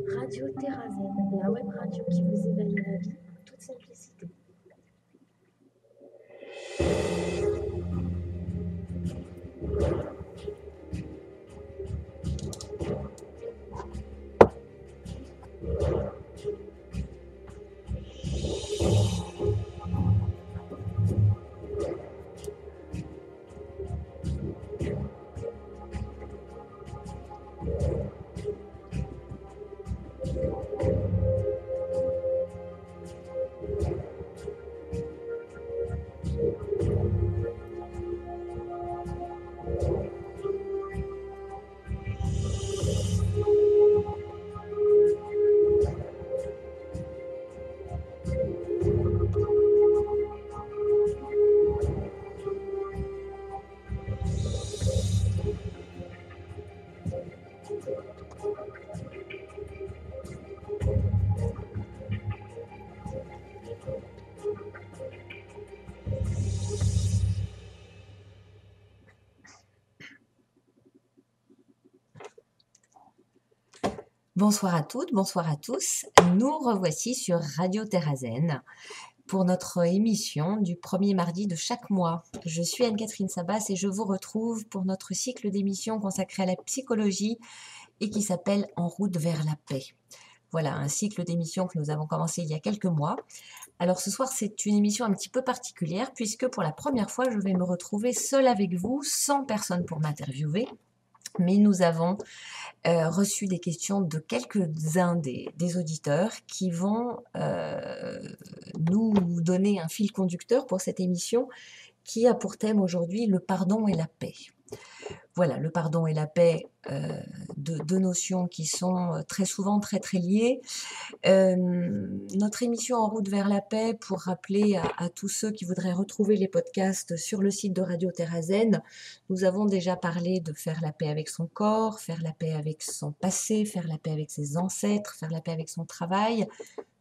Radio Terrazen, la web radio qui vous éveille à la vie en toute simplicité. Bonsoir à toutes, bonsoir à tous. Nous revoici sur Radio Terrazen pour notre émission du premier mardi de chaque mois. Je suis Anne-Catherine Sabas et je vous retrouve pour notre cycle d'émissions consacré à la psychologie et qui s'appelle En route vers la paix. Voilà, un cycle d'émissions que nous avons commencé il y a quelques mois. Alors ce soir, c'est une émission un petit peu particulière puisque pour la première fois, je vais me retrouver seule avec vous, sans personne pour m'interviewer. Mais nous avons reçu des questions de quelques-uns des auditeurs qui vont nous donner un fil conducteur pour cette émission qui a pour thème aujourd'hui le pardon et la paix. Voilà, le pardon et la paix, deux notions qui sont très souvent très liées. Notre émission En route vers la paix, pour rappeler à tous ceux qui voudraient retrouver les podcasts sur le site de Radio Terrazen, nous avons déjà parlé de faire la paix avec son corps, faire la paix avec son passé, faire la paix avec ses ancêtres, faire la paix avec son travail.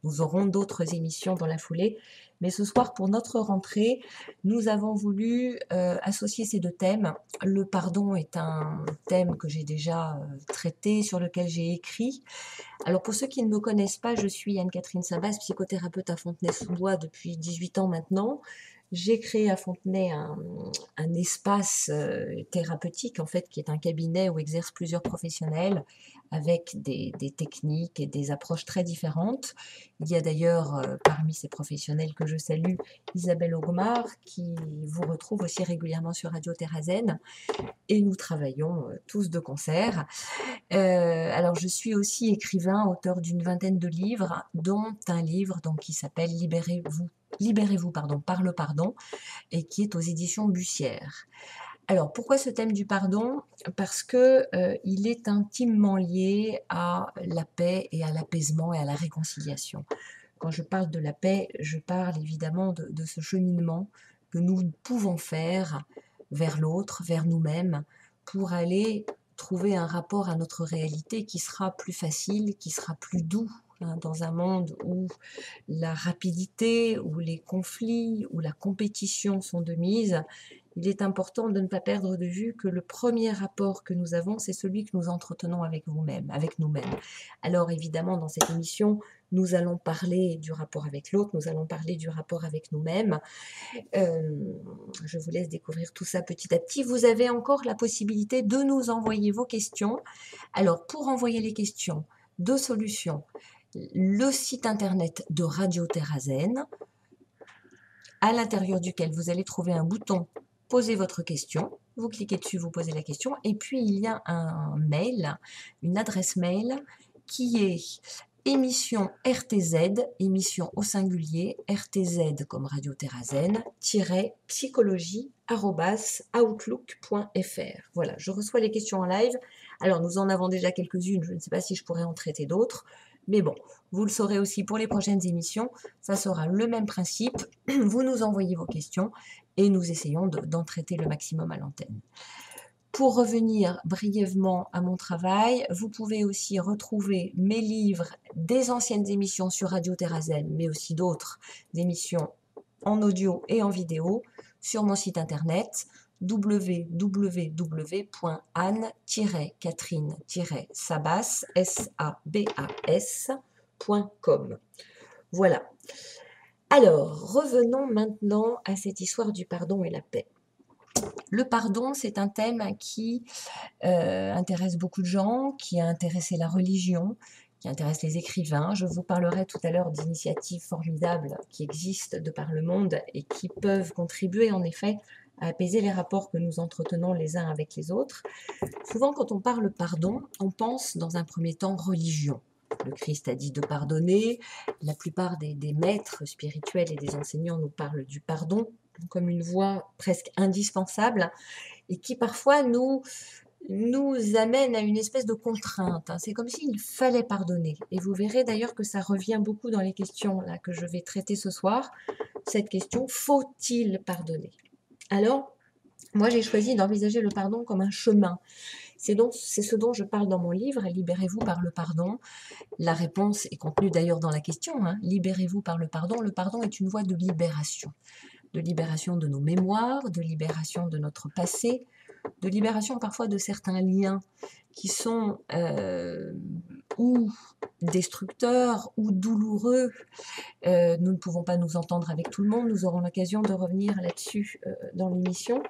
Nous aurons d'autres émissions dans la foulée. Mais ce soir, pour notre rentrée, nous avons voulu associer ces deux thèmes. Le pardon est un thème que j'ai déjà traité, sur lequel j'ai écrit. Alors pour ceux qui ne me connaissent pas, je suis Anne-Catherine Sabas, psychothérapeute à Fontenay-sous-Bois depuis 18 ans maintenant. J'ai créé à Fontenay un espace thérapeutique, en fait, qui est un cabinet où exercent plusieurs professionnels avec des techniques et des approches très différentes. Il y a d'ailleurs parmi ces professionnels que je salue, Isabelle Augmar, qui vous retrouve aussi régulièrement sur Radio Terrazen. Et nous travaillons tous de concert. Alors je suis aussi écrivain, auteur d'une vingtaine de livres, dont un livre donc, qui s'appelle Libérez-vous par le pardon, et qui est aux éditions Bussière. Alors pourquoi ce thème du pardon? Parce que il est intimement lié à la paix et à l'apaisement et à la réconciliation. Quand je parle de la paix, je parle évidemment de ce cheminement que nous pouvons faire vers l'autre, vers nous-mêmes, pour aller trouver un rapport à notre réalité qui sera plus facile, qui sera plus doux, dans un monde où la rapidité, où les conflits, où la compétition sont de mise. Il est important de ne pas perdre de vue que le premier rapport que nous avons, c'est celui que nous entretenons avec nous-mêmes. Alors évidemment, dans cette émission, nous allons parler du rapport avec l'autre, nous allons parler du rapport avec nous-mêmes. Je vous laisse découvrir tout ça petit à petit. Vous avez encore la possibilité de nous envoyer vos questions. Alors, pour envoyer les questions, deux solutions. Le site internet de Radio Terrazen, à l'intérieur duquel vous allez trouver un bouton « Posez votre question ». Vous cliquez dessus, vous posez la question. Et puis, il y a un mail, une adresse mail qui est émission RTZ, émission au singulier, RTZ comme Radio Terrazen, psychologie@outlook.fr. Voilà, je reçois les questions en live. Alors, nous en avons déjà quelques-unes, je ne sais pas si je pourrais en traiter d'autres. Mais bon, vous le saurez aussi pour les prochaines émissions, ça sera le même principe. Vous nous envoyez vos questions et nous essayons d'en traiter le maximum à l'antenne. Pour revenir brièvement à mon travail, vous pouvez aussi retrouver mes livres des anciennes émissions sur Radio Terrazen, mais aussi d'autres émissions en audio et en vidéo sur mon site internet www.anne-catherine-sabas.com. Voilà. Alors, revenons maintenant à cette histoire du pardon et la paix. Le pardon, c'est un thème qui intéresse beaucoup de gens, qui a intéressé la religion, qui intéresse les écrivains. Je vous parlerai tout à l'heure d'initiatives formidables qui existent de par le monde et qui peuvent contribuer en effet à apaiser les rapports que nous entretenons les uns avec les autres. Souvent, quand on parle pardon, on pense dans un premier temps religion. Le Christ a dit de pardonner. La plupart des maîtres spirituels et des enseignants nous parlent du pardon comme une voie presque indispensable et qui parfois nous amène à une espèce de contrainte. C'est comme s'il fallait pardonner. Et vous verrez d'ailleurs que ça revient beaucoup dans les questions là, que je vais traiter ce soir. Cette question, faut-il pardonner? Alors, moi j'ai choisi d'envisager le pardon comme un chemin. C'est ce dont je parle dans mon livre, Libérez-vous par le pardon. La réponse est contenue d'ailleurs dans la question, Libérez-vous par le pardon. Le pardon est une voie de libération de nos mémoires, de libération de notre passé, de libération parfois de certains liens qui sont ou destructeurs ou douloureux. Nous ne pouvons pas nous entendre avec tout le monde, nous aurons l'occasion de revenir là-dessus dans l'émission.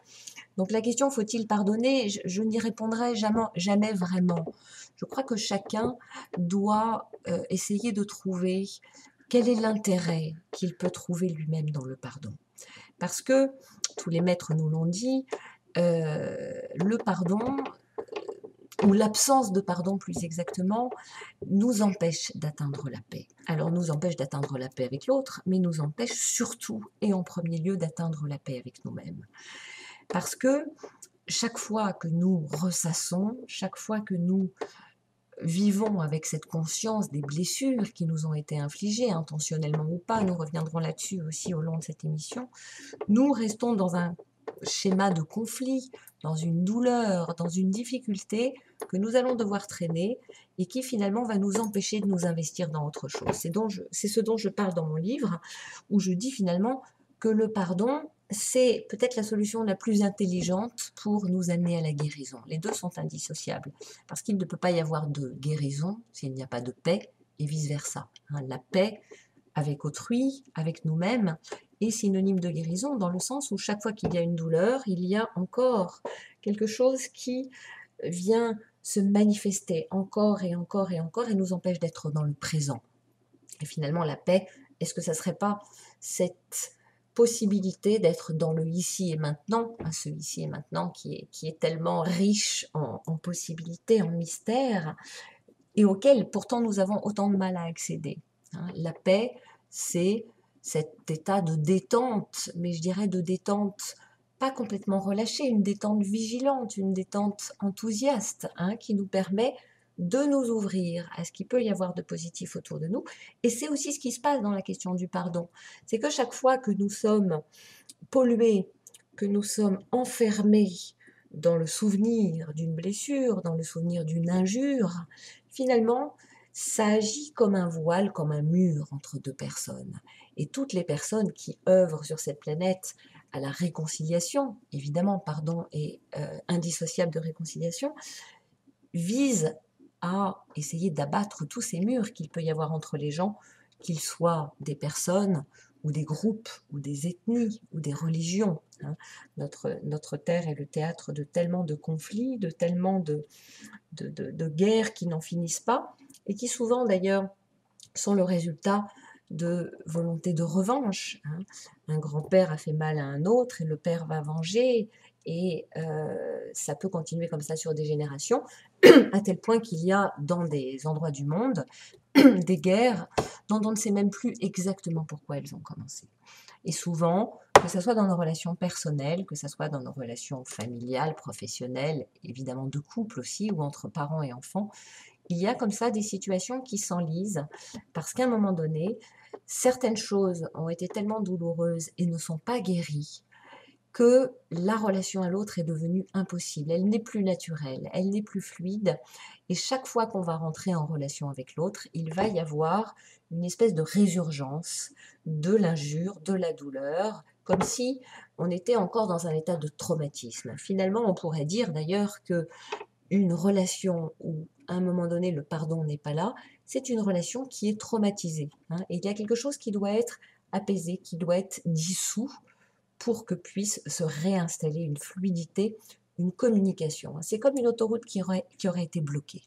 Donc la question, faut-il pardonner? Je n'y répondrai jamais vraiment. Je crois que chacun doit essayer de trouver quel est l'intérêt qu'il peut trouver lui-même dans le pardon. Parce que, tous les maîtres nous l'ont dit, le pardon, ou l'absence de pardon plus exactement, nous empêche d'atteindre la paix. Alors nous empêche d'atteindre la paix avec l'autre, mais nous empêche surtout et en premier lieu d'atteindre la paix avec nous-mêmes. Parce que chaque fois que nous ressassons, chaque fois que nous vivons avec cette conscience des blessures qui nous ont été infligées, intentionnellement ou pas, nous reviendrons là-dessus aussi au long de cette émission, nous restons dans un schéma de conflit, dans une douleur, dans une difficulté que nous allons devoir traîner et qui finalement va nous empêcher de nous investir dans autre chose. C'est ce dont je parle dans mon livre, où je dis finalement que le pardon, c'est peut-être la solution la plus intelligente pour nous amener à la guérison. Les deux sont indissociables, parce qu'il ne peut pas y avoir de guérison s'il n'y a pas de paix, et vice-versa. La paix avec autrui, avec nous-mêmes, est synonyme de guérison dans le sens où chaque fois qu'il y a une douleur, il y a encore quelque chose qui vient se manifester encore et encore et encore et nous empêche d'être dans le présent. Et finalement, la paix, est-ce que ça ne serait pas cette possibilité d'être dans le ici et maintenant, ce ici et maintenant qui est tellement riche en possibilités, en mystères, et auquel pourtant nous avons autant de mal à accéder. La paix, c'est cet état de détente, mais je dirais de détente pas complètement relâchée, une détente vigilante, une détente enthousiaste, qui nous permet de nous ouvrir à ce qu'il peut y avoir de positif autour de nous. Et c'est aussi ce qui se passe dans la question du pardon. C'est que chaque fois que nous sommes pollués, que nous sommes enfermés dans le souvenir d'une blessure, dans le souvenir d'une injure, finalement, ça agit comme un voile, comme un mur entre deux personnes. Et toutes les personnes qui œuvrent sur cette planète à la réconciliation, évidemment, pardon est indissociable de réconciliation, visent à essayer d'abattre tous ces murs qu'il peut y avoir entre les gens, qu'ils soient des personnes ou des groupes, ou des ethnies, ou des religions. Notre terre est le théâtre de tellement de conflits, de tellement de guerres qui n'en finissent pas, et qui souvent d'ailleurs sont le résultat de volonté de revanche. Un grand-père a fait mal à un autre, et le père va venger, et ça peut continuer comme ça sur des générations, à tel point qu'il y a dans des endroits du monde des guerres dont on ne sait même plus exactement pourquoi elles ont commencé. Et souvent, que ce soit dans nos relations personnelles, que ce soit dans nos relations familiales, professionnelles, évidemment de couple aussi, ou entre parents et enfants, il y a comme ça des situations qui s'enlisent, parce qu'à un moment donné, certaines choses ont été tellement douloureuses et ne sont pas guéries, que la relation à l'autre est devenue impossible. Elle n'est plus naturelle, elle n'est plus fluide. Et chaque fois qu'on va rentrer en relation avec l'autre, il va y avoir une espèce de résurgence de l'injure, de la douleur, comme si on était encore dans un état de traumatisme. Finalement, on pourrait dire d'ailleurs que une relation où, à un moment donné, le pardon n'est pas là, c'est une relation qui est traumatisée, hein. Et il y a quelque chose qui doit être apaisé, qui doit être dissous pour que puisse se réinstaller une fluidité, une communication. C'est comme une autoroute qui aurait été bloquée.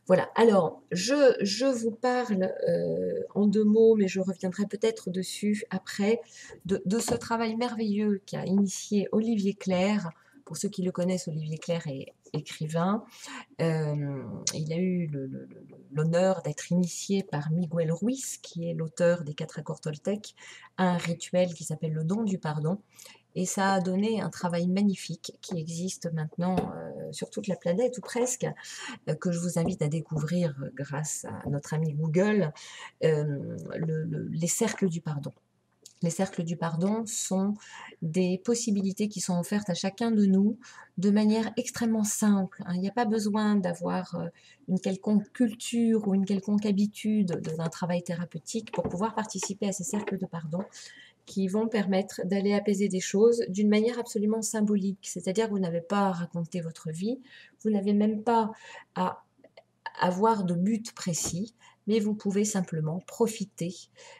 Voilà, alors je vous parle en 2 mots, mais je reviendrai peut-être dessus après, de ce travail merveilleux qu'a initié Olivier Clerc. Pour ceux qui le connaissent, Olivier Clerc est écrivain. Il a eu l'honneur d'être initié par Miguel Ruiz, qui est l'auteur des 4 accords toltèques, à un rituel qui s'appelle le don du pardon. Et ça a donné un travail magnifique qui existe maintenant sur toute la planète, ou presque, que je vous invite à découvrir grâce à notre ami Google, les cercles du pardon. Les cercles du pardon sont des possibilités qui sont offertes à chacun de nous de manière extrêmement simple, hein. Il n'y a pas besoin d'avoir une quelconque culture ou une quelconque habitude d'un travail thérapeutique pour pouvoir participer à ces cercles de pardon qui vont permettre d'aller apaiser des choses d'une manière absolument symbolique. C'est-à-dire que vous n'avez pas à raconter votre vie, vous n'avez même pas à avoir de but précis, mais vous pouvez simplement profiter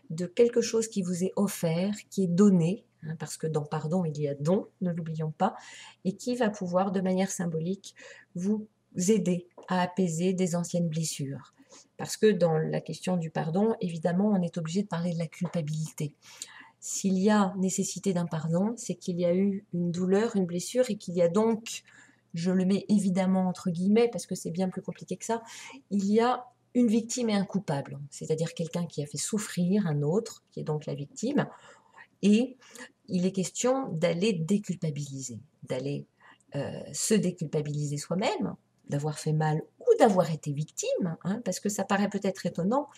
de quelque chose qui vous est offert, qui est donné, hein, parce que dans pardon, il y a don, ne l'oublions pas, et qui va pouvoir, de manière symbolique, vous aider à apaiser des anciennes blessures. Parce que dans la question du pardon, évidemment, on est obligé de parler de la culpabilité. S'il y a nécessité d'un pardon, c'est qu'il y a eu une douleur, une blessure, et qu'il y a donc, je le mets évidemment entre guillemets, parce que c'est bien plus compliqué que ça, il y a une victime et un coupable, c'est-à-dire quelqu'un qui a fait souffrir un autre, qui est donc la victime, et il est question d'aller déculpabiliser, d'aller se déculpabiliser soi-même, d'avoir fait mal ou d'avoir été victime, hein, parce que ça paraît peut-être étonnant,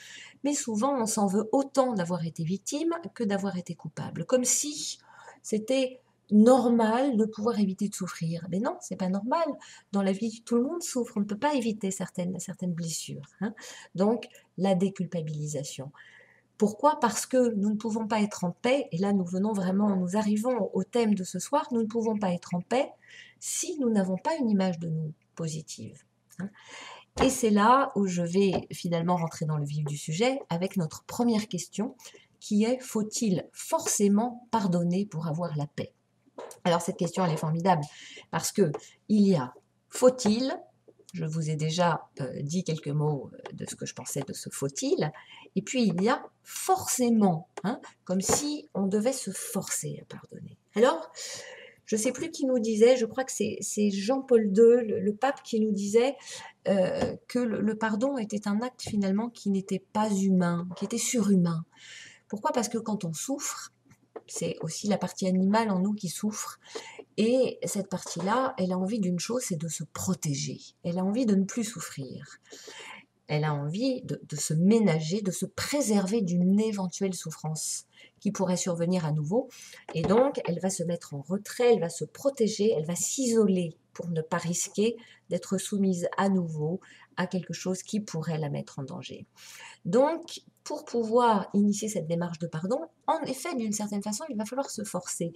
mais souvent on s'en veut autant d'avoir été victime que d'avoir été coupable, comme si c'était normal de pouvoir éviter de souffrir. Mais non, c'est pas normal. Dans la vie, tout le monde souffre, on ne peut pas éviter certaines blessures, hein. Donc, la déculpabilisation. Pourquoi? Parce que nous ne pouvons pas être en paix, et là nous arrivons au thème de ce soir, nous ne pouvons pas être en paix si nous n'avons pas une image de nous positive, hein. Et c'est là où je vais finalement rentrer dans le vif du sujet avec notre première question qui est: faut-il forcément pardonner pour avoir la paix? Alors cette question elle est formidable parce que il y a faut-il, je vous ai déjà dit quelques mots de ce que je pensais de ce faut-il, et puis il y a forcément, hein, comme si on devait se forcer à pardonner. Alors, je ne sais plus qui nous disait, je crois que c'est Jean-Paul II, le pape, qui nous disait que le pardon était un acte finalement qui n'était pas humain, qui était surhumain. Pourquoi? Parce que quand on souffre, c'est aussi la partie animale en nous qui souffre, et cette partie-là, elle a envie d'une chose, c'est de se protéger. Elle a envie de ne plus souffrir. Elle a envie de se ménager, de se préserver d'une éventuelle souffrance qui pourrait survenir à nouveau. Et donc, elle va se mettre en retrait, elle va se protéger, elle va s'isoler pour ne pas risquer d'être soumise à nouveau à quelque chose qui pourrait la mettre en danger. Donc, pour pouvoir initier cette démarche de pardon, en effet, d'une certaine façon, il va falloir se forcer.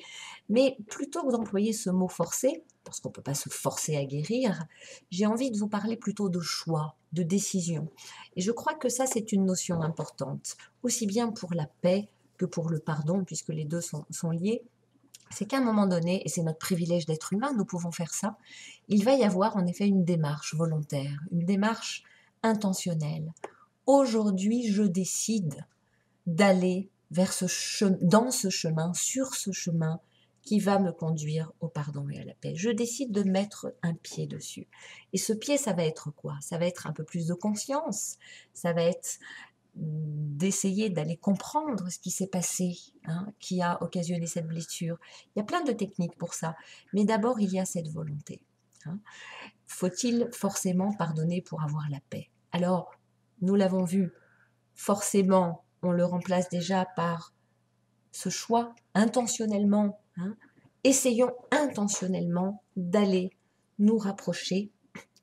Mais plutôt que d'employer ce mot forcer, parce qu'on ne peut pas se forcer à guérir, j'ai envie de vous parler plutôt de choix, de décision. Et je crois que ça, c'est une notion importante, aussi bien pour la paix que pour le pardon, puisque les deux sont liés. C'est qu'à un moment donné, et c'est notre privilège d'être humain, nous pouvons faire ça, il va y avoir en effet une démarche volontaire, une démarche intentionnelle. Aujourd'hui, je décide d'aller vers dans ce chemin, sur ce chemin qui va me conduire au pardon et à la paix. Je décide de mettre un pied dessus. Et ce pied, ça va être quoi? Ça va être un peu plus de conscience, ça va être d'essayer d'aller comprendre ce qui s'est passé, hein, qui a occasionné cette blessure. Il y a plein de techniques pour ça, mais d'abord, il y a cette volonté, hein. Faut-il forcément pardonner pour avoir la paix? Alors, nous l'avons vu, forcément, on le remplace déjà par ce choix intentionnellement, hein. Essayons intentionnellement d'aller nous rapprocher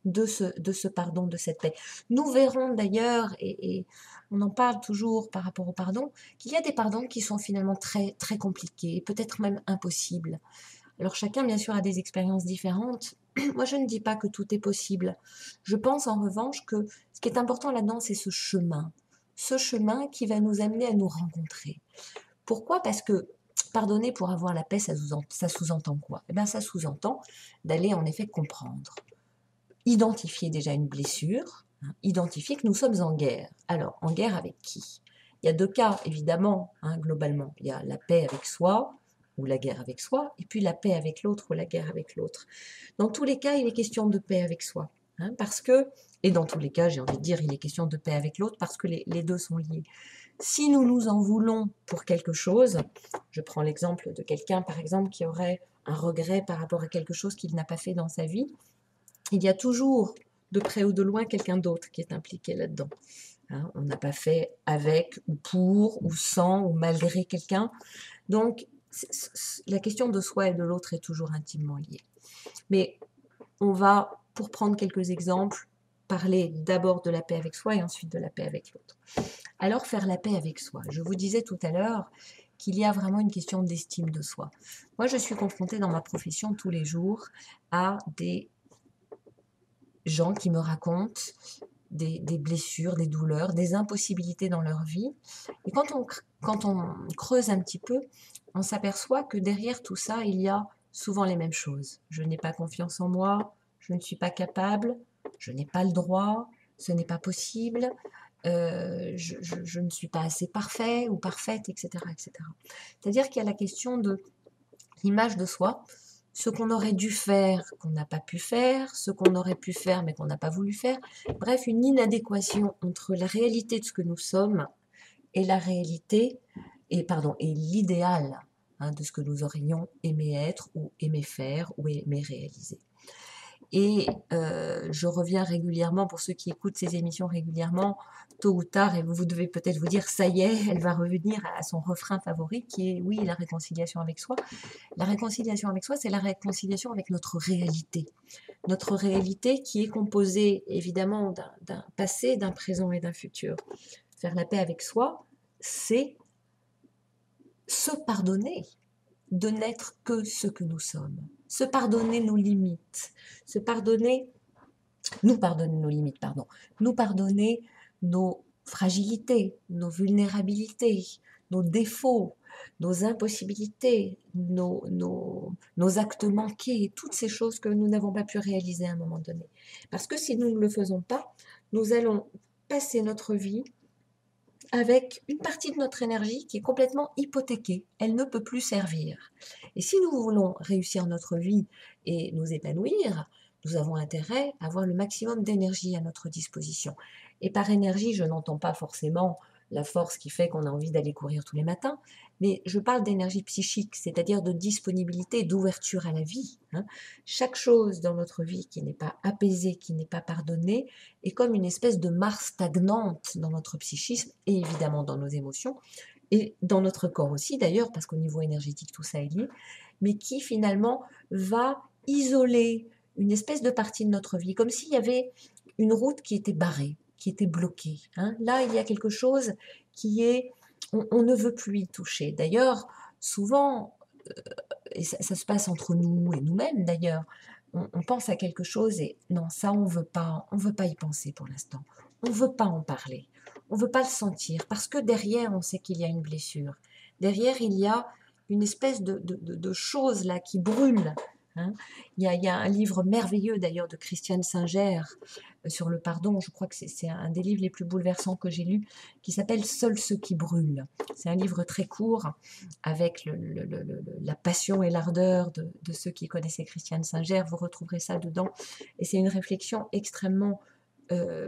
de ce pardon, de cette paix. Nous verrons d'ailleurs, et on en parle toujours par rapport au pardon, qu'il y a des pardons qui sont finalement très, très compliqués, peut-être même impossibles. Alors chacun, bien sûr, a des expériences différentes. Moi, je ne dis pas que tout est possible. Je pense en revanche que ce qui est important là-dedans, c'est ce chemin qui va nous amener à nous rencontrer. Pourquoi? Parce que pardonner pour avoir la paix, ça sous-entend quoi? Eh bien, ça sous-entend d'aller en effet comprendre, identifier déjà une blessure, hein, identifier que nous sommes en guerre. Alors, en guerre avec qui? Il y a deux cas, évidemment, hein, globalement. Il y a la paix avec soi, ou la guerre avec soi, et puis la paix avec l'autre, ou la guerre avec l'autre. Dans tous les cas, il est question de paix avec soi. Hein, parce que, et dans tous les cas, j'ai envie de dire, il est question de paix avec l'autre, parce que les deux sont liés. Si nous nous en voulons pour quelque chose, je prends l'exemple de quelqu'un, par exemple, qui aurait un regret par rapport à quelque chose qu'il n'a pas fait dans sa vie, il y a toujours, de près ou de loin, quelqu'un d'autre qui est impliqué là-dedans. Hein, on n'a pas fait avec, ou pour, ou sans, ou malgré quelqu'un. Donc, la question de soi et de l'autre est toujours intimement liée. Mais on va, pour prendre quelques exemples, parler d'abord de la paix avec soi et ensuite de la paix avec l'autre. Alors, faire la paix avec soi. Je vous disais tout à l'heure qu'il y a vraiment une question d'estime de soi. Moi, je suis confrontée dans ma profession tous les jours à des gens qui me racontent des blessures, des douleurs, des impossibilités dans leur vie. Et quand on creuse un petit peu, on s'aperçoit que derrière tout ça, il y a souvent les mêmes choses. Je n'ai pas confiance en moi, je ne suis pas capable, je n'ai pas le droit, ce n'est pas possible, je ne suis pas assez parfait ou parfaite, etc. etc. C'est-à-dire qu'il y a la question de l'image de soi, ce qu'on aurait dû faire, qu'on n'a pas pu faire, ce qu'on aurait pu faire mais qu'on n'a pas voulu faire. Bref, une inadéquation entre la réalité de ce que nous sommes et la réalité, et l'idéal, hein, de ce que nous aurions aimé être ou aimé faire ou aimé réaliser. Et je reviens régulièrement, pour ceux qui écoutent ces émissions régulièrement, tôt ou tard, et vous devez peut-être vous dire, ça y est, elle va revenir à son refrain favori, qui est, oui, la réconciliation avec soi. La réconciliation avec soi, c'est la réconciliation avec notre réalité. Notre réalité qui est composée, évidemment, d'un passé, d'un présent et d'un futur. Faire la paix avec soi, c'est se pardonner de n'être que ce que nous sommes. Se pardonner nos limites. Nous pardonner nos limites, pardon. Nous pardonner nos fragilités, nos vulnérabilités, nos défauts, nos impossibilités, nos actes manqués, toutes ces choses que nous n'avons pas pu réaliser à un moment donné. Parce que si nous ne le faisons pas, nous allons passer notre vie avec une partie de notre énergie qui est complètement hypothéquée. Elle ne peut plus servir. Et si nous voulons réussir notre vie et nous épanouir, nous avons intérêt à avoir le maximum d'énergie à notre disposition. Et par énergie, je n'entends pas forcément la force qui fait qu'on a envie d'aller courir tous les matins, mais je parle d'énergie psychique, c'est-à-dire de disponibilité, d'ouverture à la vie. Hein. Chaque chose dans notre vie qui n'est pas apaisée, qui n'est pas pardonnée, est comme une espèce de mare stagnante dans notre psychisme et évidemment dans nos émotions, et dans notre corps aussi d'ailleurs, parce qu'au niveau énergétique, tout ça est lié, mais qui finalement va isoler une espèce de partie de notre vie, comme s'il y avait une route qui était barrée, qui était bloquée. Hein. Là, il y a quelque chose qui est... On ne veut plus y toucher. D'ailleurs, souvent, et ça se passe entre nous et nous-mêmes d'ailleurs, on pense à quelque chose et non, ça on veut pas y penser pour l'instant. On veut pas en parler. On veut pas le sentir parce que derrière, on sait qu'il y a une blessure. Derrière, il y a une espèce de chose là qui brûle. Hein. Il y a un livre merveilleux d'ailleurs de Christiane Singer sur le pardon, je crois que c'est un des livres les plus bouleversants que j'ai lus, qui s'appelle Seuls ceux qui brûlent. C'est un livre très court, avec la passion et l'ardeur de ceux qui connaissaient Christiane Singer, vous retrouverez ça dedans, et c'est une réflexion extrêmement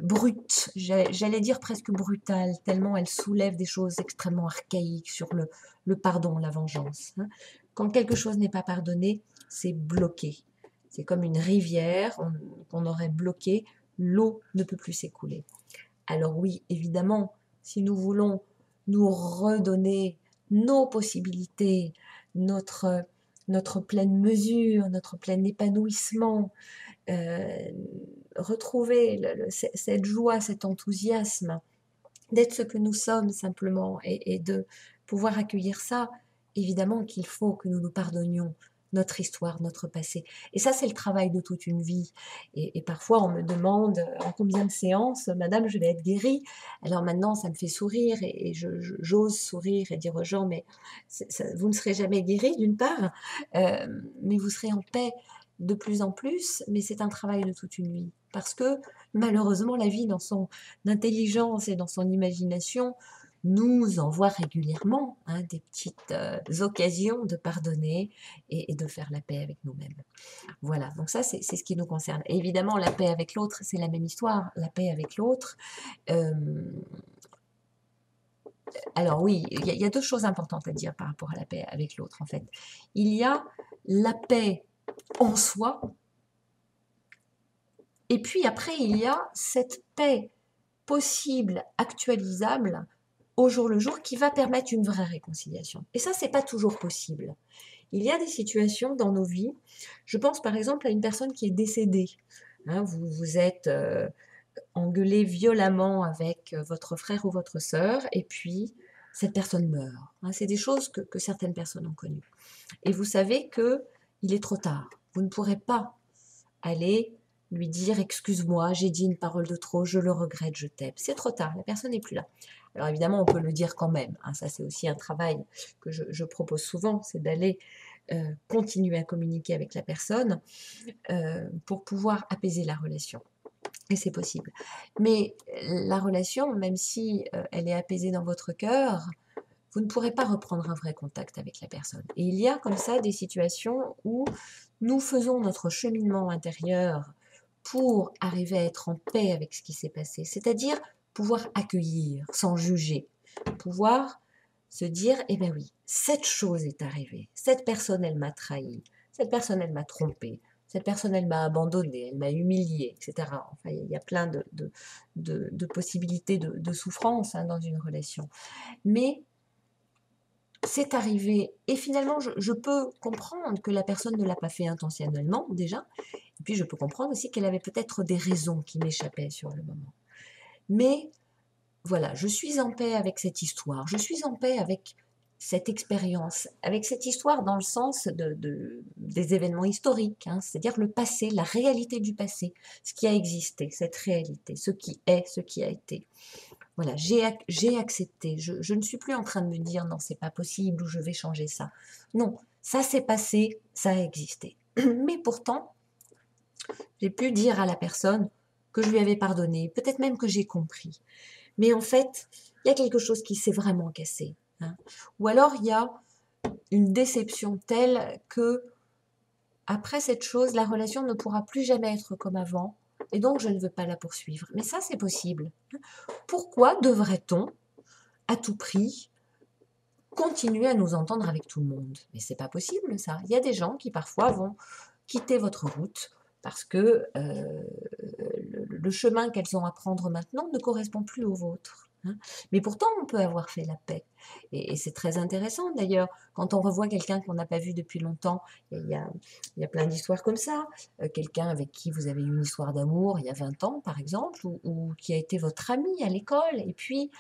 brute, j'allais dire presque brutale, tellement elle soulève des choses extrêmement archaïques sur le pardon, la vengeance. Hein. Quand quelque chose n'est pas pardonné, c'est bloqué. C'est comme une rivière qu'on aurait bloquée, l'eau ne peut plus s'écouler. Alors oui, évidemment, si nous voulons nous redonner nos possibilités, notre pleine mesure, notre plein épanouissement, retrouver cette joie, cet enthousiasme, d'être ce que nous sommes simplement et de pouvoir accueillir ça, évidemment qu'il faut que nous nous pardonnions notre histoire, notre passé. Et ça, c'est le travail de toute une vie. Et parfois, on me demande en combien de séances, Madame, je vais être guérie. Alors maintenant, ça me fait sourire et j'ose sourire et dire aux gens, mais vous ne serez jamais guérie d'une part, mais vous serez en paix de plus en plus, mais c'est un travail de toute une vie. Parce que malheureusement, la vie, dans son intelligence et dans son imagination, nous envoie régulièrement des petites occasions de pardonner et de faire la paix avec nous-mêmes. Voilà, donc ça c'est ce qui nous concerne. Et évidemment, la paix avec l'autre, c'est la même histoire. La paix avec l'autre. euh, alors oui, il y a deux choses importantes à dire par rapport à la paix avec l'autre en fait. Il y a la paix en soi, et puis après il y a cette paix possible, actualisable, au jour le jour, qui va permettre une vraie réconciliation. Et ça, c'est pas toujours possible. Il y a des situations dans nos vies, je pense par exemple à une personne qui est décédée. Hein, vous vous êtes engueulé violemment avec votre frère ou votre sœur, et puis cette personne meurt. Hein, c'est des choses que certaines personnes ont connues. Et vous savez que il est trop tard. Vous ne pourrez pas aller lui dire excuse-moi, j'ai dit une parole de trop, je le regrette, je t'aime. C'est trop tard, la personne n'est plus là. Alors évidemment, on peut le dire quand même. Hein, ça, c'est aussi un travail que je propose souvent, c'est d'aller continuer à communiquer avec la personne pour pouvoir apaiser la relation. Et c'est possible. Mais la relation, même si elle est apaisée dans votre cœur, vous ne pourrez pas reprendre un vrai contact avec la personne. Et il y a comme ça des situations où nous faisons notre cheminement intérieur pour arriver à être en paix avec ce qui s'est passé, c'est-à-dire pouvoir accueillir sans juger, pouvoir se dire, eh bien oui, cette chose est arrivée, cette personne, elle m'a trahi, cette personne, elle m'a trompé, cette personne, elle m'a abandonné, elle m'a humilié, etc. Enfin, il y a plein de possibilités de souffrance dans une relation. Mais c'est arrivé, et finalement, je peux comprendre que la personne ne l'a pas fait intentionnellement, déjà, et puis je peux comprendre aussi qu'elle avait peut-être des raisons qui m'échappaient sur le moment. Mais voilà, je suis en paix avec cette histoire, je suis en paix avec cette expérience, avec cette histoire dans le sens des événements historiques, hein, c'est-à-dire le passé, la réalité du passé, ce qui a existé, cette réalité, ce qui est, ce qui a été. Voilà, j'ai accepté. Je ne suis plus en train de me dire non, c'est pas possible ou je vais changer ça. Non, ça s'est passé, ça a existé. Mais pourtant, j'ai pu dire à la personne que je lui avais pardonné, peut-être même que j'ai compris. Mais en fait, il y a quelque chose qui s'est vraiment cassé. Hein. Ou alors il y a une déception telle que après cette chose, la relation ne pourra plus jamais être comme avant. Et donc, je ne veux pas la poursuivre. Mais ça, c'est possible. Pourquoi devrait-on à tout prix continuer à nous entendre avec tout le monde? Mais c'est pas possible ça. Il y a des gens qui parfois vont quitter votre route parce que le chemin qu'elles ont à prendre maintenant ne correspond plus au vôtre. Hein. Mais pourtant, on peut avoir fait la paix. Et c'est très intéressant d'ailleurs, quand on revoit quelqu'un qu'on n'a pas vu depuis longtemps, il y a plein d'histoires comme ça. Quelqu'un avec qui vous avez eu une histoire d'amour il y a 20 ans, par exemple, ou qui a été votre ami à l'école, et puis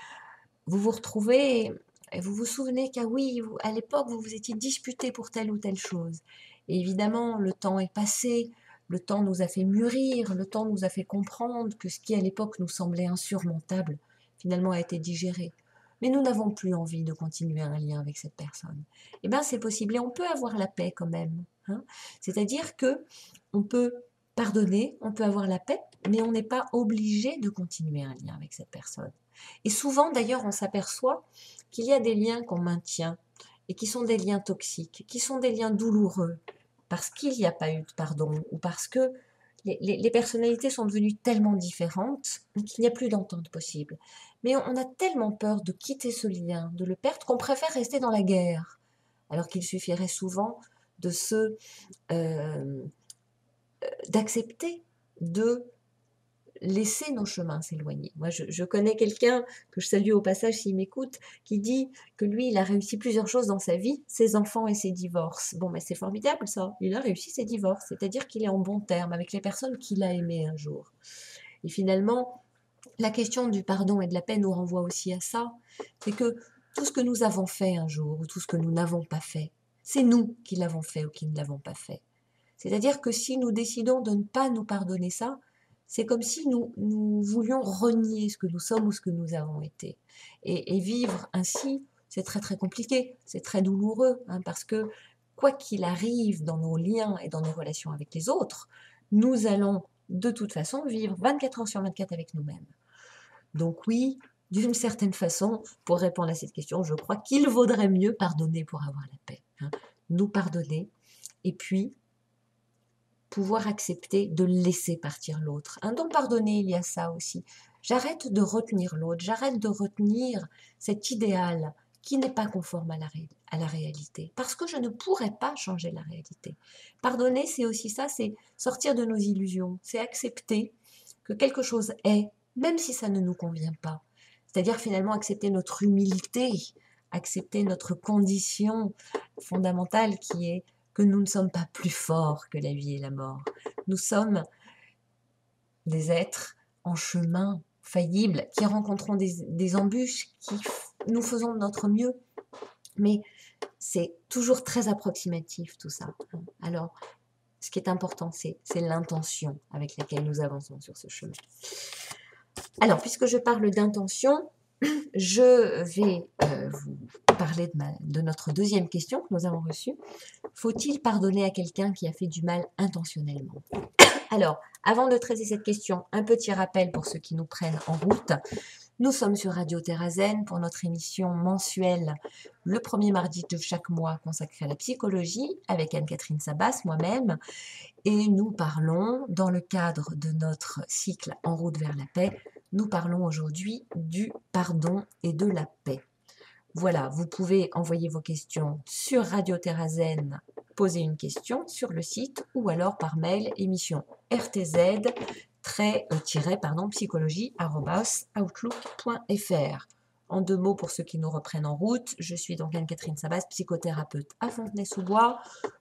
vous vous retrouvez et vous vous souvenez qu'à oui, à l'époque, vous vous étiez disputé pour telle ou telle chose. Et évidemment, le temps est passé, le temps nous a fait mûrir, le temps nous a fait comprendre que ce qui à l'époque nous semblait insurmontable, finalement a été digéré. Mais nous n'avons plus envie de continuer un lien avec cette personne. Eh bien, c'est possible et on peut avoir la paix quand même. Hein. C'est-à-dire que on peut pardonner, on peut avoir la paix, mais on n'est pas obligé de continuer un lien avec cette personne. Et souvent, d'ailleurs, on s'aperçoit qu'il y a des liens qu'on maintient et qui sont des liens toxiques, qui sont des liens douloureux, parce qu'il n'y a pas eu de pardon ou parce que les personnalités sont devenues tellement différentes qu'il n'y a plus d'entente possible. Mais on a tellement peur de quitter ce lien, de le perdre, qu'on préfère rester dans la guerre, alors qu'il suffirait souvent de d'accepter, de laisser nos chemins s'éloigner. Moi, je connais quelqu'un que je salue au passage s'il m'écoute, qui dit que lui, il a réussi plusieurs choses dans sa vie, ses enfants et ses divorces. Bon, mais c'est formidable ça, il a réussi ses divorces, c'est-à-dire qu'il est en bon terme avec les personnes qu'il a aimées un jour. Et finalement, la question du pardon et de la paix nous renvoie aussi à ça, c'est que tout ce que nous avons fait un jour, ou tout ce que nous n'avons pas fait, c'est nous qui l'avons fait ou qui ne l'avons pas fait. C'est-à-dire que si nous décidons de ne pas nous pardonner ça, c'est comme si nous voulions renier ce que nous sommes ou ce que nous avons été. Et vivre ainsi, c'est très très compliqué, c'est très douloureux, hein, parce que quoi qu'il arrive dans nos liens et dans nos relations avec les autres, nous allons de toute façon vivre 24 heures sur 24 avec nous-mêmes. Donc oui, d'une certaine façon, pour répondre à cette question, je crois qu'il vaudrait mieux pardonner pour avoir la paix. Hein. Nous pardonner, et puis pouvoir accepter de laisser partir l'autre. Dans pardonner, il y a ça aussi. J'arrête de retenir l'autre, j'arrête de retenir cet idéal qui n'est pas conforme à la réalité, parce que je ne pourrais pas changer la réalité. Pardonner, c'est aussi ça, c'est sortir de nos illusions, c'est accepter que quelque chose est, même si ça ne nous convient pas. C'est-à-dire finalement accepter notre humilité, accepter notre condition fondamentale qui est que nous ne sommes pas plus forts que la vie et la mort. Nous sommes des êtres en chemin, faillibles, qui rencontrons des embûches, nous faisons de notre mieux. Mais c'est toujours très approximatif tout ça. Alors, ce qui est important, c'est l'intention avec laquelle nous avançons sur ce chemin. Alors, puisque je parle d'intention, je vais vous parler de notre deuxième question que nous avons reçue. Faut-il pardonner à quelqu'un qui a fait du mal intentionnellement? Alors, avant de traiter cette question, un petit rappel pour ceux qui nous prennent en route. Nous sommes sur Radio Terrazen pour notre émission mensuelle, le premier mardi de chaque mois consacrée à la psychologie, avec Anne-Catherine Sabas, moi-même. Et nous parlons, dans le cadre de notre cycle En route vers la paix, nous parlons aujourd'hui du pardon et de la paix. Voilà, vous pouvez envoyer vos questions sur Radio Terrazen, poser une question sur le site ou alors par mail émission rtz-psychologie@outlook.fr. En 2 mots pour ceux qui nous reprennent en route, je suis donc Anne-Catherine Sabas, psychothérapeute à Fontenay-sous-Bois.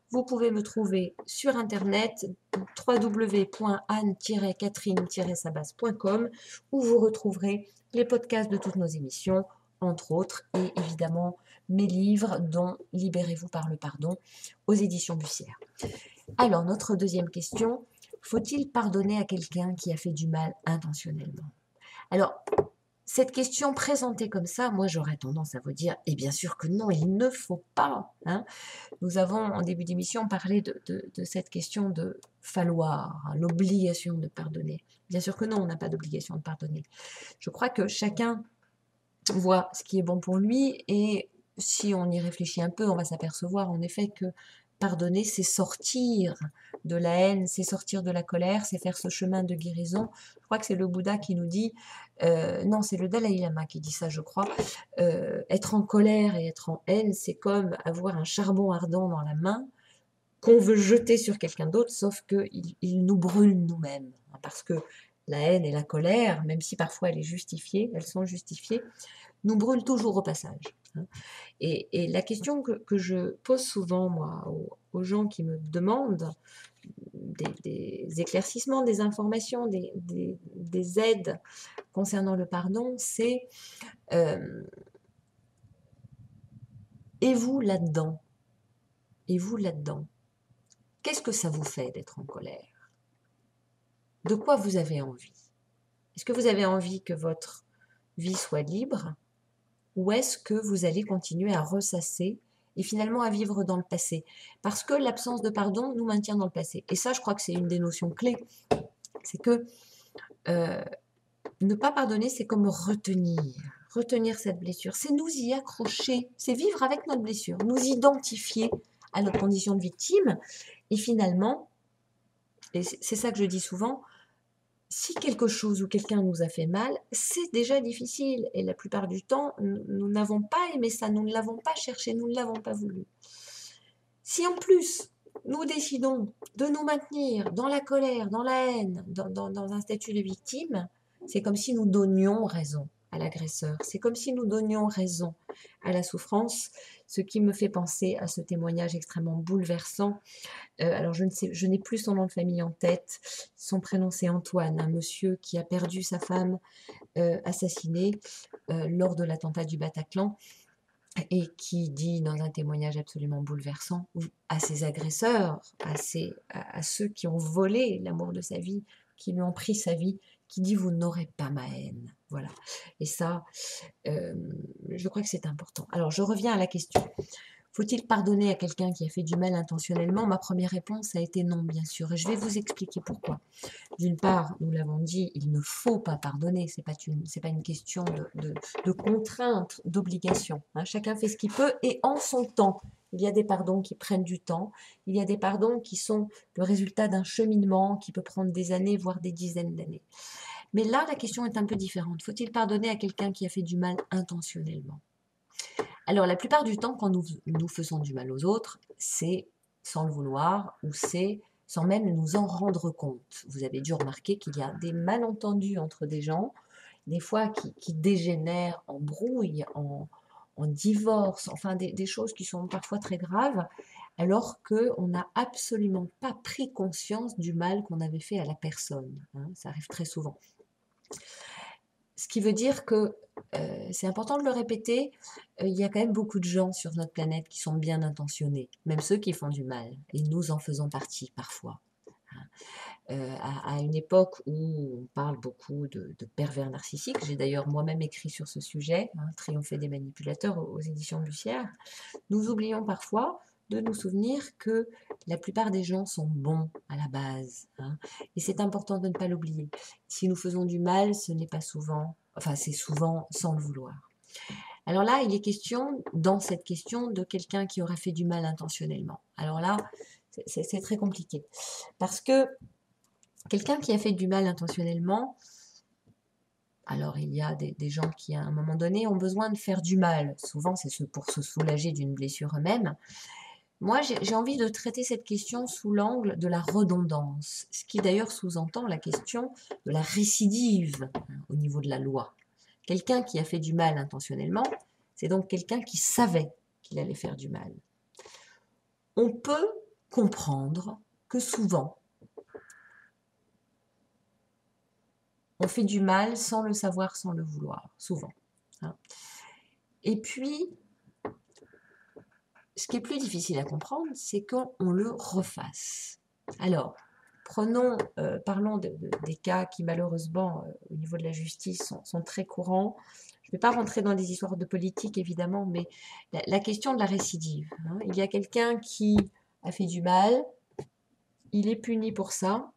Vous pouvez me trouver sur internet www.anne-catherine-sabas.com où vous retrouverez les podcasts de toutes nos émissions, entre autres, et évidemment mes livres dont Libérez-vous par le pardon aux éditions Bussière. Alors, notre deuxième question, faut-il pardonner à quelqu'un qui a fait du mal intentionnellement? Alors, cette question présentée comme ça, moi j'aurais tendance à vous dire, et bien sûr que non, il ne faut pas. Hein. Nous avons en début d'émission parlé de cette question de falloir, hein, l'obligation de pardonner. Bien sûr que non, on n'a pas d'obligation de pardonner. Je crois que chacun voit ce qui est bon pour lui et si on y réfléchit un peu, on va s'apercevoir en effet que pardonner, c'est sortir de la haine, c'est sortir de la colère, c'est faire ce chemin de guérison. Je crois que c'est le Bouddha qui nous dit, non, c'est le Dalai Lama qui dit ça, je crois, être en colère et être en haine, c'est comme avoir un charbon ardent dans la main qu'on veut jeter sur quelqu'un d'autre, sauf qu'il nous brûle nous-mêmes. Parce que la haine et la colère, même si parfois elles sont justifiées, nous brûlent toujours au passage. Et la question que je pose souvent, moi, aux gens qui me demandent des éclaircissements, des informations, des aides concernant le pardon, c'est et vous là-dedans? Et vous là-dedans? Qu'est-ce que ça vous fait d'être en colère? De quoi vous avez envie? Est-ce que vous avez envie que votre vie soit libre? Ou est-ce que vous allez continuer à ressasser et finalement à vivre dans le passé? Parce que l'absence de pardon nous maintient dans le passé. Et ça, je crois que c'est une des notions clés. C'est que ne pas pardonner, c'est comme retenir cette blessure. C'est nous y accrocher, c'est vivre avec notre blessure, nous identifier à notre condition de victime. Et finalement, et c'est ça que je dis souvent, si quelque chose ou quelqu'un nous a fait mal, c'est déjà difficile. Et la plupart du temps, nous n'avons pas aimé ça, nous ne l'avons pas cherché, nous ne l'avons pas voulu. Si en plus, nous décidons de nous maintenir dans la colère, dans la haine, dans un statut de victime, c'est comme si nous donnions raison à l'agresseur. C'est comme si nous donnions raison à la souffrance, ce qui me fait penser à ce témoignage extrêmement bouleversant. Alors je n'ai plus son nom de famille en tête. Son prénom c'est Antoine, un monsieur qui a perdu sa femme assassinée lors de l'attentat du Bataclan, et qui dit dans un témoignage absolument bouleversant à ses agresseurs, à ceux qui ont volé l'amour de sa vie, qui lui ont pris sa vie, qui dit: vous n'aurez pas ma haine. Voilà. Et ça, je crois que c'est important. Alors je reviens à la question. Faut-il pardonner à quelqu'un qui a fait du mal intentionnellement? Ma première réponse a été non, bien sûr. Et je vais vous expliquer pourquoi. D'une part, nous l'avons dit, il ne faut pas pardonner. C'est pas une question de contrainte, d'obligation. Hein. Chacun fait ce qu'il peut et en son temps. Il y a des pardons qui prennent du temps. Il y a des pardons qui sont le résultat d'un cheminement qui peut prendre des années, voire des dizaines d'années. Mais là, la question est un peu différente. Faut-il pardonner à quelqu'un qui a fait du mal intentionnellement? Alors, la plupart du temps, quand nous faisons du mal aux autres, c'est sans le vouloir ou c'est sans même nous en rendre compte. Vous avez dû remarquer qu'il y a des malentendus entre des gens, des fois qui dégénèrent en brouille, en divorce, enfin des choses qui sont parfois très graves, alors qu'on n'a absolument pas pris conscience du mal qu'on avait fait à la personne. Hein, ça arrive très souvent. Ce qui veut dire que c'est important de le répéter, il y a quand même beaucoup de gens sur notre planète qui sont bien intentionnés, même ceux qui font du mal, et nous en faisons partie parfois. À une époque où on parle beaucoup de pervers narcissiques, j'ai d'ailleurs moi-même écrit sur ce sujet, hein, Triompher des manipulateurs aux éditions Bussière, nous oublions parfois de nous souvenir que la plupart des gens sont bons à la base. Hein, et c'est important de ne pas l'oublier. Si nous faisons du mal, ce n'est pas souvent, enfin c'est souvent sans le vouloir. Alors là, il est question, dans cette question, de quelqu'un qui aurait fait du mal intentionnellement. Alors là, c'est très compliqué. Parce que quelqu'un qui a fait du mal intentionnellement, alors il y a des gens qui, à un moment donné, ont besoin de faire du mal. Souvent, c'est pour se soulager d'une blessure eux-mêmes. Moi, j'ai envie de traiter cette question sous l'angle de la redondance, ce qui d'ailleurs sous-entend la question de la récidive hein, au niveau de la loi. Quelqu'un qui a fait du mal intentionnellement, c'est donc quelqu'un qui savait qu'il allait faire du mal. On peut comprendre que souvent, on fait du mal sans le savoir, sans le vouloir, souvent. Hein. Et puis, ce qui est plus difficile à comprendre, c'est quand on le refasse. Alors, parlons des cas qui malheureusement, au niveau de la justice, sont très courants. Je ne vais pas rentrer dans des histoires de politique, évidemment, mais la question de la récidive. Hein. Il y a quelqu'un qui a fait du mal, il est puni pour ça,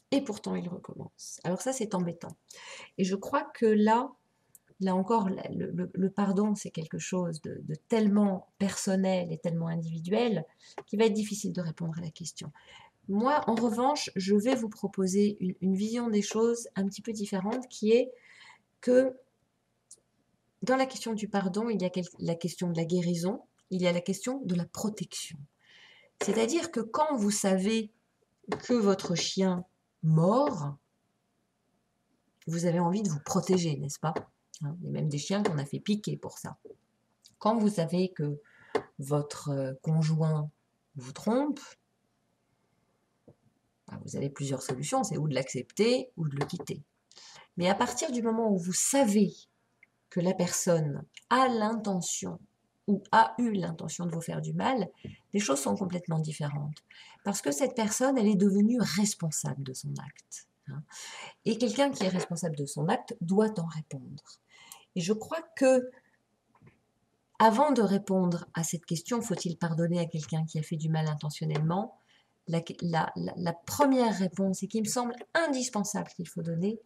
et pourtant il recommence. Alors ça, c'est embêtant. Et je crois que là encore, le pardon, c'est quelque chose de tellement personnel et tellement individuel qu'il va être difficile de répondre à la question. Moi, en revanche, je vais vous proposer une vision des choses un petit peu différente, qui est que dans la question du pardon, il y a la question de la guérison, il y a la question de la protection. C'est-à-dire que quand vous savez que votre chien mord, vous avez envie de vous protéger, n'est-ce pas? Il y a même des chiens qu'on a fait piquer pour ça. Quand vous savez que votre conjoint vous trompe, vous avez plusieurs solutions, c'est ou de l'accepter ou de le quitter. Mais à partir du moment où vous savez que la personne a l'intention ou a eu l'intention de vous faire du mal, les choses sont complètement différentes. Parce que cette personne, elle est devenue responsable de son acte. Hein. Et quelqu'un qui est responsable de son acte doit en répondre. Et je crois que, avant de répondre à cette question, faut-il pardonner à quelqu'un qui a fait du mal intentionnellement, la première réponse, et qui me semble indispensable qu'il faut donner,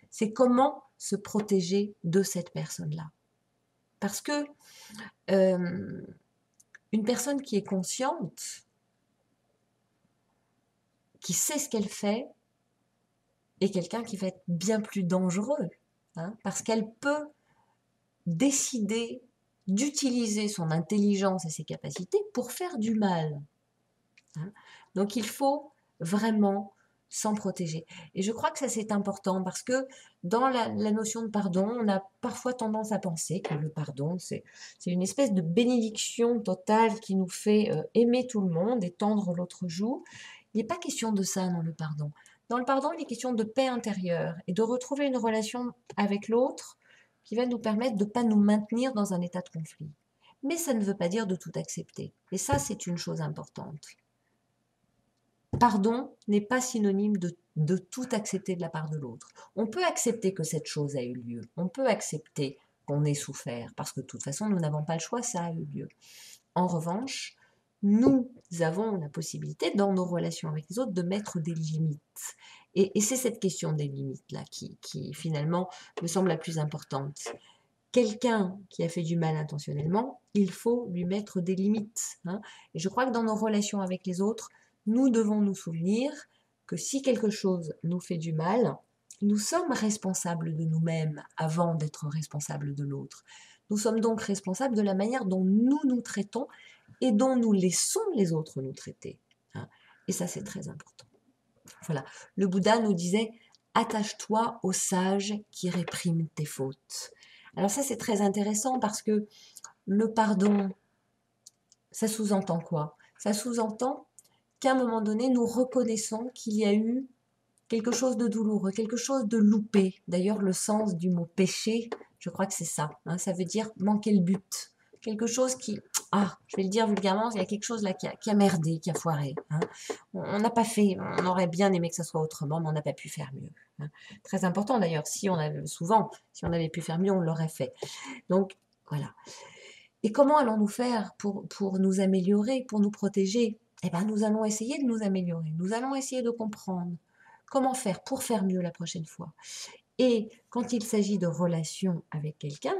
c'est comment se protéger de cette personne-là. Parce que une personne qui est consciente, qui sait ce qu'elle fait, est quelqu'un qui va être bien plus dangereux, hein, parce qu'elle peut décider d'utiliser son intelligence et ses capacités pour faire du mal. hein. Donc il faut vraiment s'en protéger. Et je crois que ça c'est important parce que dans la notion de pardon, on a parfois tendance à penser que le pardon, c'est une espèce de bénédiction totale qui nous fait aimer tout le monde et tendre l'autre joue. Il n'est pas question de ça dans le pardon. Dans le pardon, il est question de paix intérieure et de retrouver une relation avec l'autre qui va nous permettre de ne pas nous maintenir dans un état de conflit. Mais ça ne veut pas dire de tout accepter. Et ça, c'est une chose importante. Pardon n'est pas synonyme de tout accepter de la part de l'autre. On peut accepter que cette chose a eu lieu. On peut accepter qu'on ait souffert, parce que de toute façon, nous n'avons pas le choix, ça a eu lieu. En revanche, nous avons la possibilité, dans nos relations avec les autres, de mettre des limites. Et c'est cette question des limites-là qui, finalement, me semble la plus importante. Quelqu'un qui a fait du mal intentionnellement, il faut lui mettre des limites, hein. Et je crois que dans nos relations avec les autres, nous devons nous souvenir que si quelque chose nous fait du mal, nous sommes responsables de nous-mêmes avant d'être responsables de l'autre. Nous sommes donc responsables de la manière dont nous nous traitons et dont nous laissons les autres nous traiter, hein. Et ça, c'est très important. Voilà. Le Bouddha nous disait « Attache-toi aux sages qui répriment tes fautes ». Alors ça, c'est très intéressant parce que le pardon, ça sous-entend quoi? Ça sous-entend qu'à un moment donné, nous reconnaissons qu'il y a eu quelque chose de douloureux, quelque chose de loupé. D'ailleurs, le sens du mot péché, je crois que c'est ça, hein, ça veut dire manquer le but. Quelque chose qui, je vais le dire vulgairement, il y a quelque chose là qui a merdé, qui a foiré, hein. On n'a pas fait, on aurait bien aimé que ça soit autrement, mais on n'a pas pu faire mieux, hein. Très important d'ailleurs, si on avait pu faire mieux, on l'aurait fait. Donc, voilà. Et comment allons-nous faire pour nous améliorer, pour nous protéger? Eh bien, nous allons essayer de nous améliorer. Nous allons essayer de comprendre comment faire pour faire mieux la prochaine fois. Et quand il s'agit de relations avec quelqu'un,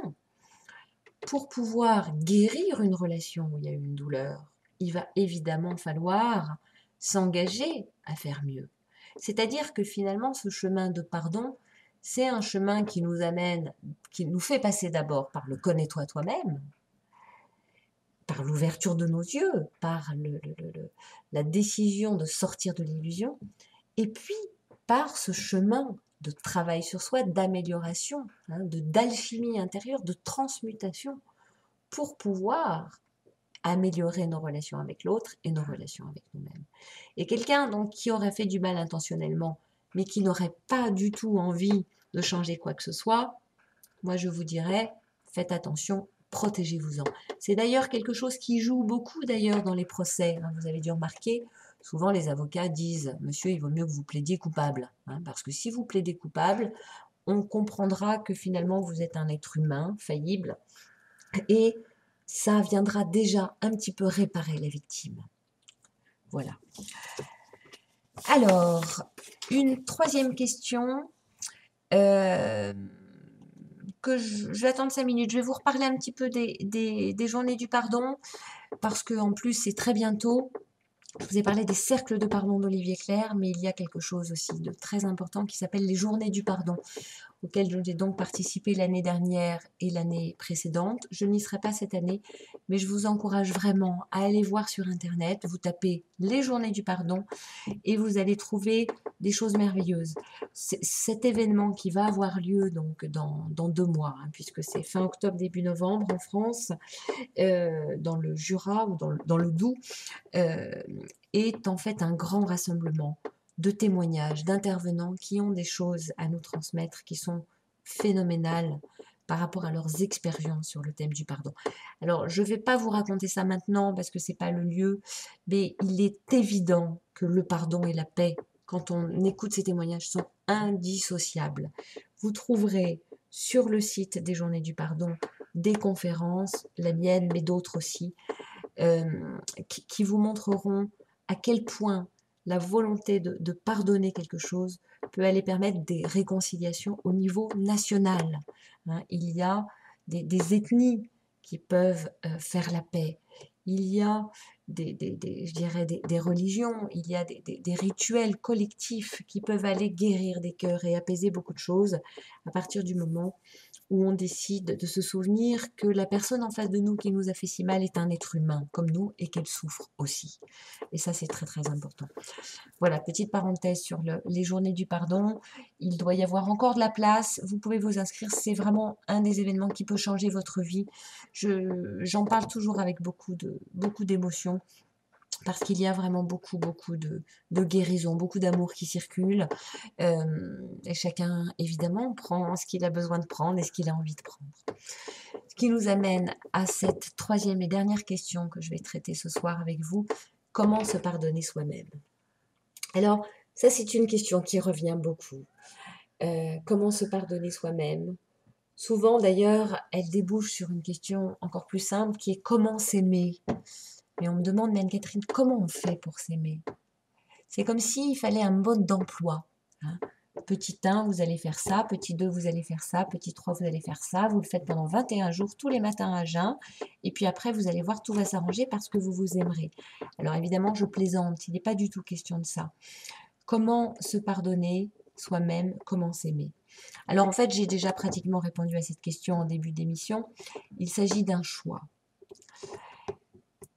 pour pouvoir guérir une relation où il y a eu une douleur, il va évidemment falloir s'engager à faire mieux. C'est-à-dire que finalement, ce chemin de pardon, c'est un chemin qui nous amène, qui nous fait passer d'abord par le connais-toi toi-même, par l'ouverture de nos yeux, par la décision de sortir de l'illusion, et puis par ce chemin de travail sur soi, d'amélioration, hein, d'alchimie intérieure, de transmutation, pour pouvoir améliorer nos relations avec l'autre et nos relations avec nous-mêmes. Et quelqu'un donc qui aurait fait du mal intentionnellement, mais qui n'aurait pas du tout envie de changer quoi que ce soit, moi je vous dirais, faites attention, protégez-vous-en. C'est d'ailleurs quelque chose qui joue beaucoup d'ailleurs dans les procès, hein, vous avez dû remarquer, souvent les avocats disent « Monsieur, il vaut mieux que vous plaidiez coupable, hein, parce que si vous plaidez coupable, on comprendra que finalement vous êtes un être humain faillible et ça viendra déjà un petit peu réparer la victime. » Voilà. Alors, une troisième question que je vais attendre 5 minutes. Je vais vous reparler un petit peu des journées du pardon parce qu'en plus c'est très bientôt. Je vous ai parlé des cercles de pardon d'Olivier Clerc, mais il y a quelque chose aussi de très important qui s'appelle les journées du pardon, auxquelles j'ai donc participé l'année dernière et l'année précédente. Je n'y serai pas cette année, mais je vous encourage vraiment à aller voir sur Internet, vous tapez les journées du pardon et vous allez trouver des choses merveilleuses. Cet événement qui va avoir lieu donc dans 2 mois, hein, puisque c'est fin octobre, début novembre en France, dans le Jura ou dans le Doubs, est en fait un grand rassemblement de témoignages, d'intervenants qui ont des choses à nous transmettre qui sont phénoménales par rapport à leurs expériences sur le thème du pardon. Alors, je ne vais pas vous raconter ça maintenant parce que ce n'est pas le lieu, mais il est évident que le pardon et la paix, quand on écoute ces témoignages, sont indissociables. Vous trouverez sur le site des Journées du Pardon des conférences, la mienne, mais d'autres aussi, qui vous montreront à quel point la volonté de pardonner quelque chose peut aller permettre des réconciliations au niveau national, hein. Il y a des ethnies qui peuvent faire la paix. Il y a je dirais des religions, il y a des rituels collectifs qui peuvent aller guérir des cœurs et apaiser beaucoup de choses à partir du moment où on décide de se souvenir que la personne en face de nous qui nous a fait si mal est un être humain comme nous et qu'elle souffre aussi. Et ça, c'est très très important. Voilà, petite parenthèse sur les journées du pardon. Il doit y avoir encore de la place. Vous pouvez vous inscrire. C'est vraiment un des événements qui peut changer votre vie. J'en parle toujours avec beaucoup d'émotion parce qu'il y a vraiment beaucoup de guérison, beaucoup d'amour qui circule. Et chacun, évidemment, prend ce qu'il a besoin de prendre et ce qu'il a envie de prendre. Ce qui nous amène à cette troisième et dernière question que je vais traiter ce soir avec vous. Comment se pardonner soi-même? Alors, ça, c'est une question qui revient beaucoup. Comment se pardonner soi-même? Souvent, d'ailleurs, elle débouche sur une question encore plus simple qui est comment s'aimer? Mais on me demande, mais Anne-Catherine, comment on fait pour s'aimer? C'est comme s'il fallait un mode d'emploi. Hein. Petit 1, vous allez faire ça. Petit 2, vous allez faire ça. Petit 3, vous allez faire ça. Vous le faites pendant 21 jours, tous les matins à jeun. Et puis après, vous allez voir, tout va s'arranger parce que vous vous aimerez. Alors évidemment, je plaisante. Il n'est pas du tout question de ça. Comment se pardonner soi-même? Comment s'aimer? Alors en fait, j'ai déjà pratiquement répondu à cette question en début d'émission. Il s'agit d'un choix.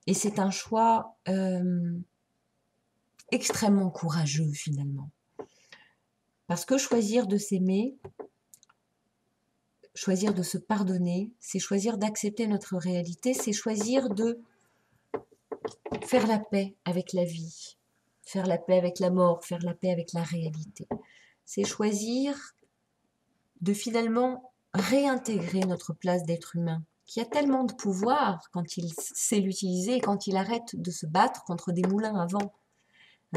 Et c'est un choix extrêmement courageux finalement. Parce que choisir de s'aimer, choisir de se pardonner, c'est choisir d'accepter notre réalité, c'est choisir de faire la paix avec la vie, faire la paix avec la mort, faire la paix avec la réalité. C'est choisir de finalement réintégrer notre place d'être humain, qui a tellement de pouvoir quand il sait l'utiliser et quand il arrête de se battre contre des moulins à vent.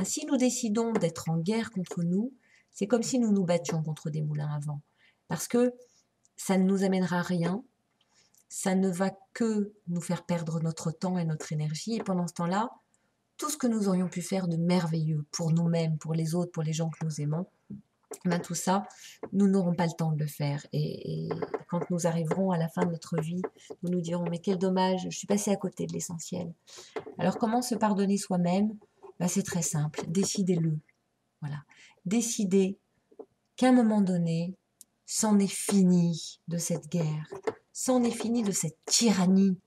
Si nous décidons d'être en guerre contre nous, c'est comme si nous nous battions contre des moulins à vent. Parce que ça ne nous amènera à rien, ça ne va que nous faire perdre notre temps et notre énergie. Et pendant ce temps-là, tout ce que nous aurions pu faire de merveilleux pour nous-mêmes, pour les autres, pour les gens que nous aimons, ben tout ça, nous n'aurons pas le temps de le faire. Et quand nous arriverons à la fin de notre vie, nous nous dirons, mais quel dommage, je suis passée à côté de l'essentiel. Alors comment se pardonner soi-même? Ben, c'est très simple, décidez-le. Voilà. Décidez qu'à un moment donné, c'en est fini de cette guerre, c'en est fini de cette tyrannie,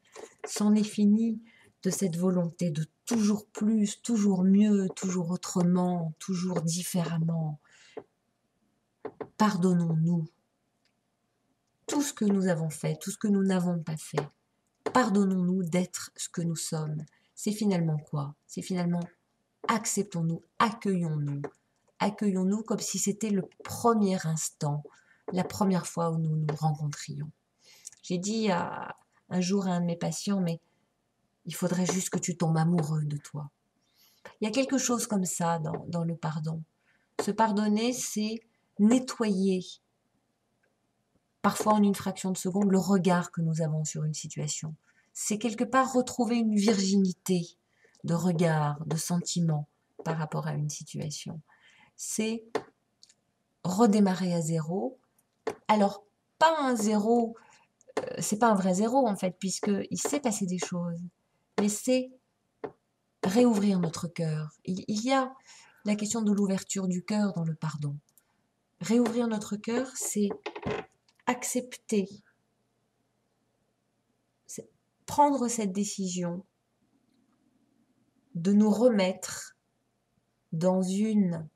c'en est fini de cette volonté de toujours plus, toujours mieux, toujours autrement, toujours différemment. Pardonnons-nous tout ce que nous avons fait, tout ce que nous n'avons pas fait. Pardonnons-nous d'être ce que nous sommes. C'est finalement quoi? C'est finalement acceptons-nous, accueillons-nous. Accueillons-nous comme si c'était le premier instant, la première fois où nous nous rencontrions. J'ai dit un jour à un de mes patients, mais il faudrait juste que tu tombes amoureux de toi. Il y a quelque chose comme ça dans le pardon. Se pardonner, c'est nettoyer, parfois en une fraction de seconde, le regard que nous avons sur une situation. C'est quelque part retrouver une virginité de regard, de sentiment par rapport à une situation. C'est redémarrer à zéro. Alors, pas un zéro, c'est pas un vrai zéro en fait, puisqu'il s'est passé des choses, mais c'est réouvrir notre cœur. Il y a la question de l'ouverture du cœur dans le pardon. Réouvrir notre cœur, c'est accepter, c'est prendre cette décision de nous remettre dans une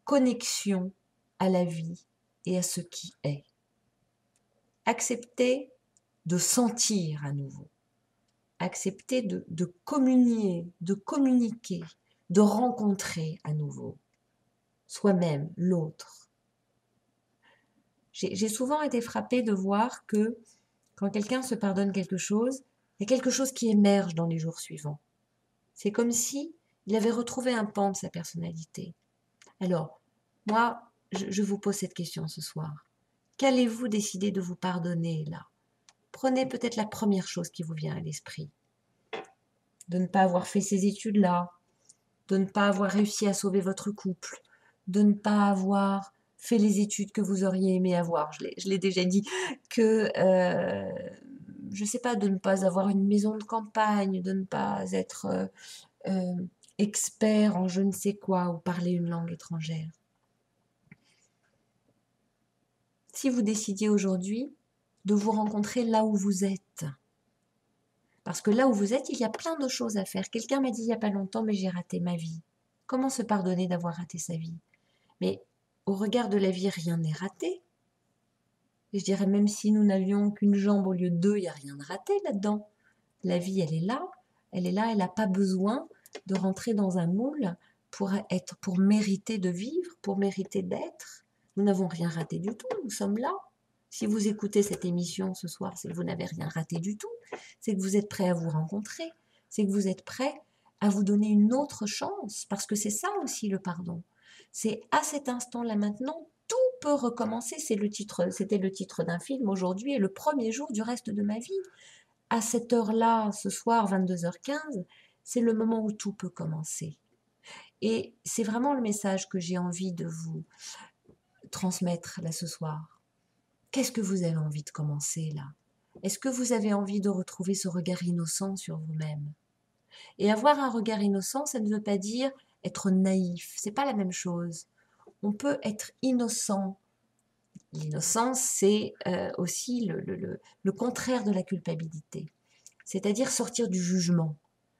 connexion à la vie et à ce qui est. Accepter de sentir à nouveau. Accepter de communier, de communiquer, de rencontrer à nouveau soi-même, l'autre. J'ai souvent été frappée de voir que quand quelqu'un se pardonne quelque chose, il y a quelque chose qui émerge dans les jours suivants. C'est comme si il avait retrouvé un pan de sa personnalité. Alors, moi, je vous pose cette question ce soir. Qu'allez-vous décider de vous pardonner là? Prenez peut-être la première chose qui vous vient à l'esprit. De ne pas avoir fait ces études-là, de ne pas avoir réussi à sauver votre couple, de ne pas avoir fait les études que vous auriez aimé avoir. Je l'ai déjà dit, que, je ne sais pas, de ne pas avoir une maison de campagne, de ne pas être expert en je ne sais quoi ou parler une langue étrangère. Si vous décidiez aujourd'hui de vous rencontrer là où vous êtes. Parce que là où vous êtes, il y a plein de choses à faire. Quelqu'un m'a dit il n'y a pas longtemps, mais j'ai raté ma vie. Comment se pardonner d'avoir raté sa vie? Mais au regard de la vie, rien n'est raté. Et je dirais même si nous n'avions qu'une jambe au lieu de deux, il n'y a rien de raté là-dedans. La vie, elle est là, elle n'a pas besoin de rentrer dans un moule pour mériter de vivre, pour mériter d'être. Nous n'avons rien raté du tout, nous sommes là. Si vous écoutez cette émission ce soir, c'est que vous n'avez rien raté du tout, c'est que vous êtes prêt à vous rencontrer, c'est que vous êtes prêt à vous donner une autre chance, parce que c'est ça aussi le pardon. C'est à cet instant-là maintenant, tout peut recommencer. C'était le titre d'un film. Aujourd'hui est le premier jour du reste de ma vie. À cette heure-là, ce soir, 22h15, c'est le moment où tout peut commencer. Et c'est vraiment le message que j'ai envie de vous transmettre là ce soir. Qu'est-ce que vous avez envie de commencer là? Est-ce que vous avez envie de retrouver ce regard innocent sur vous-même? Et avoir un regard innocent, ça ne veut pas dire être naïf. C'est pas la même chose. On peut être innocent. L'innocence, c'est aussi le contraire de la culpabilité. C'est-à-dire sortir du jugement.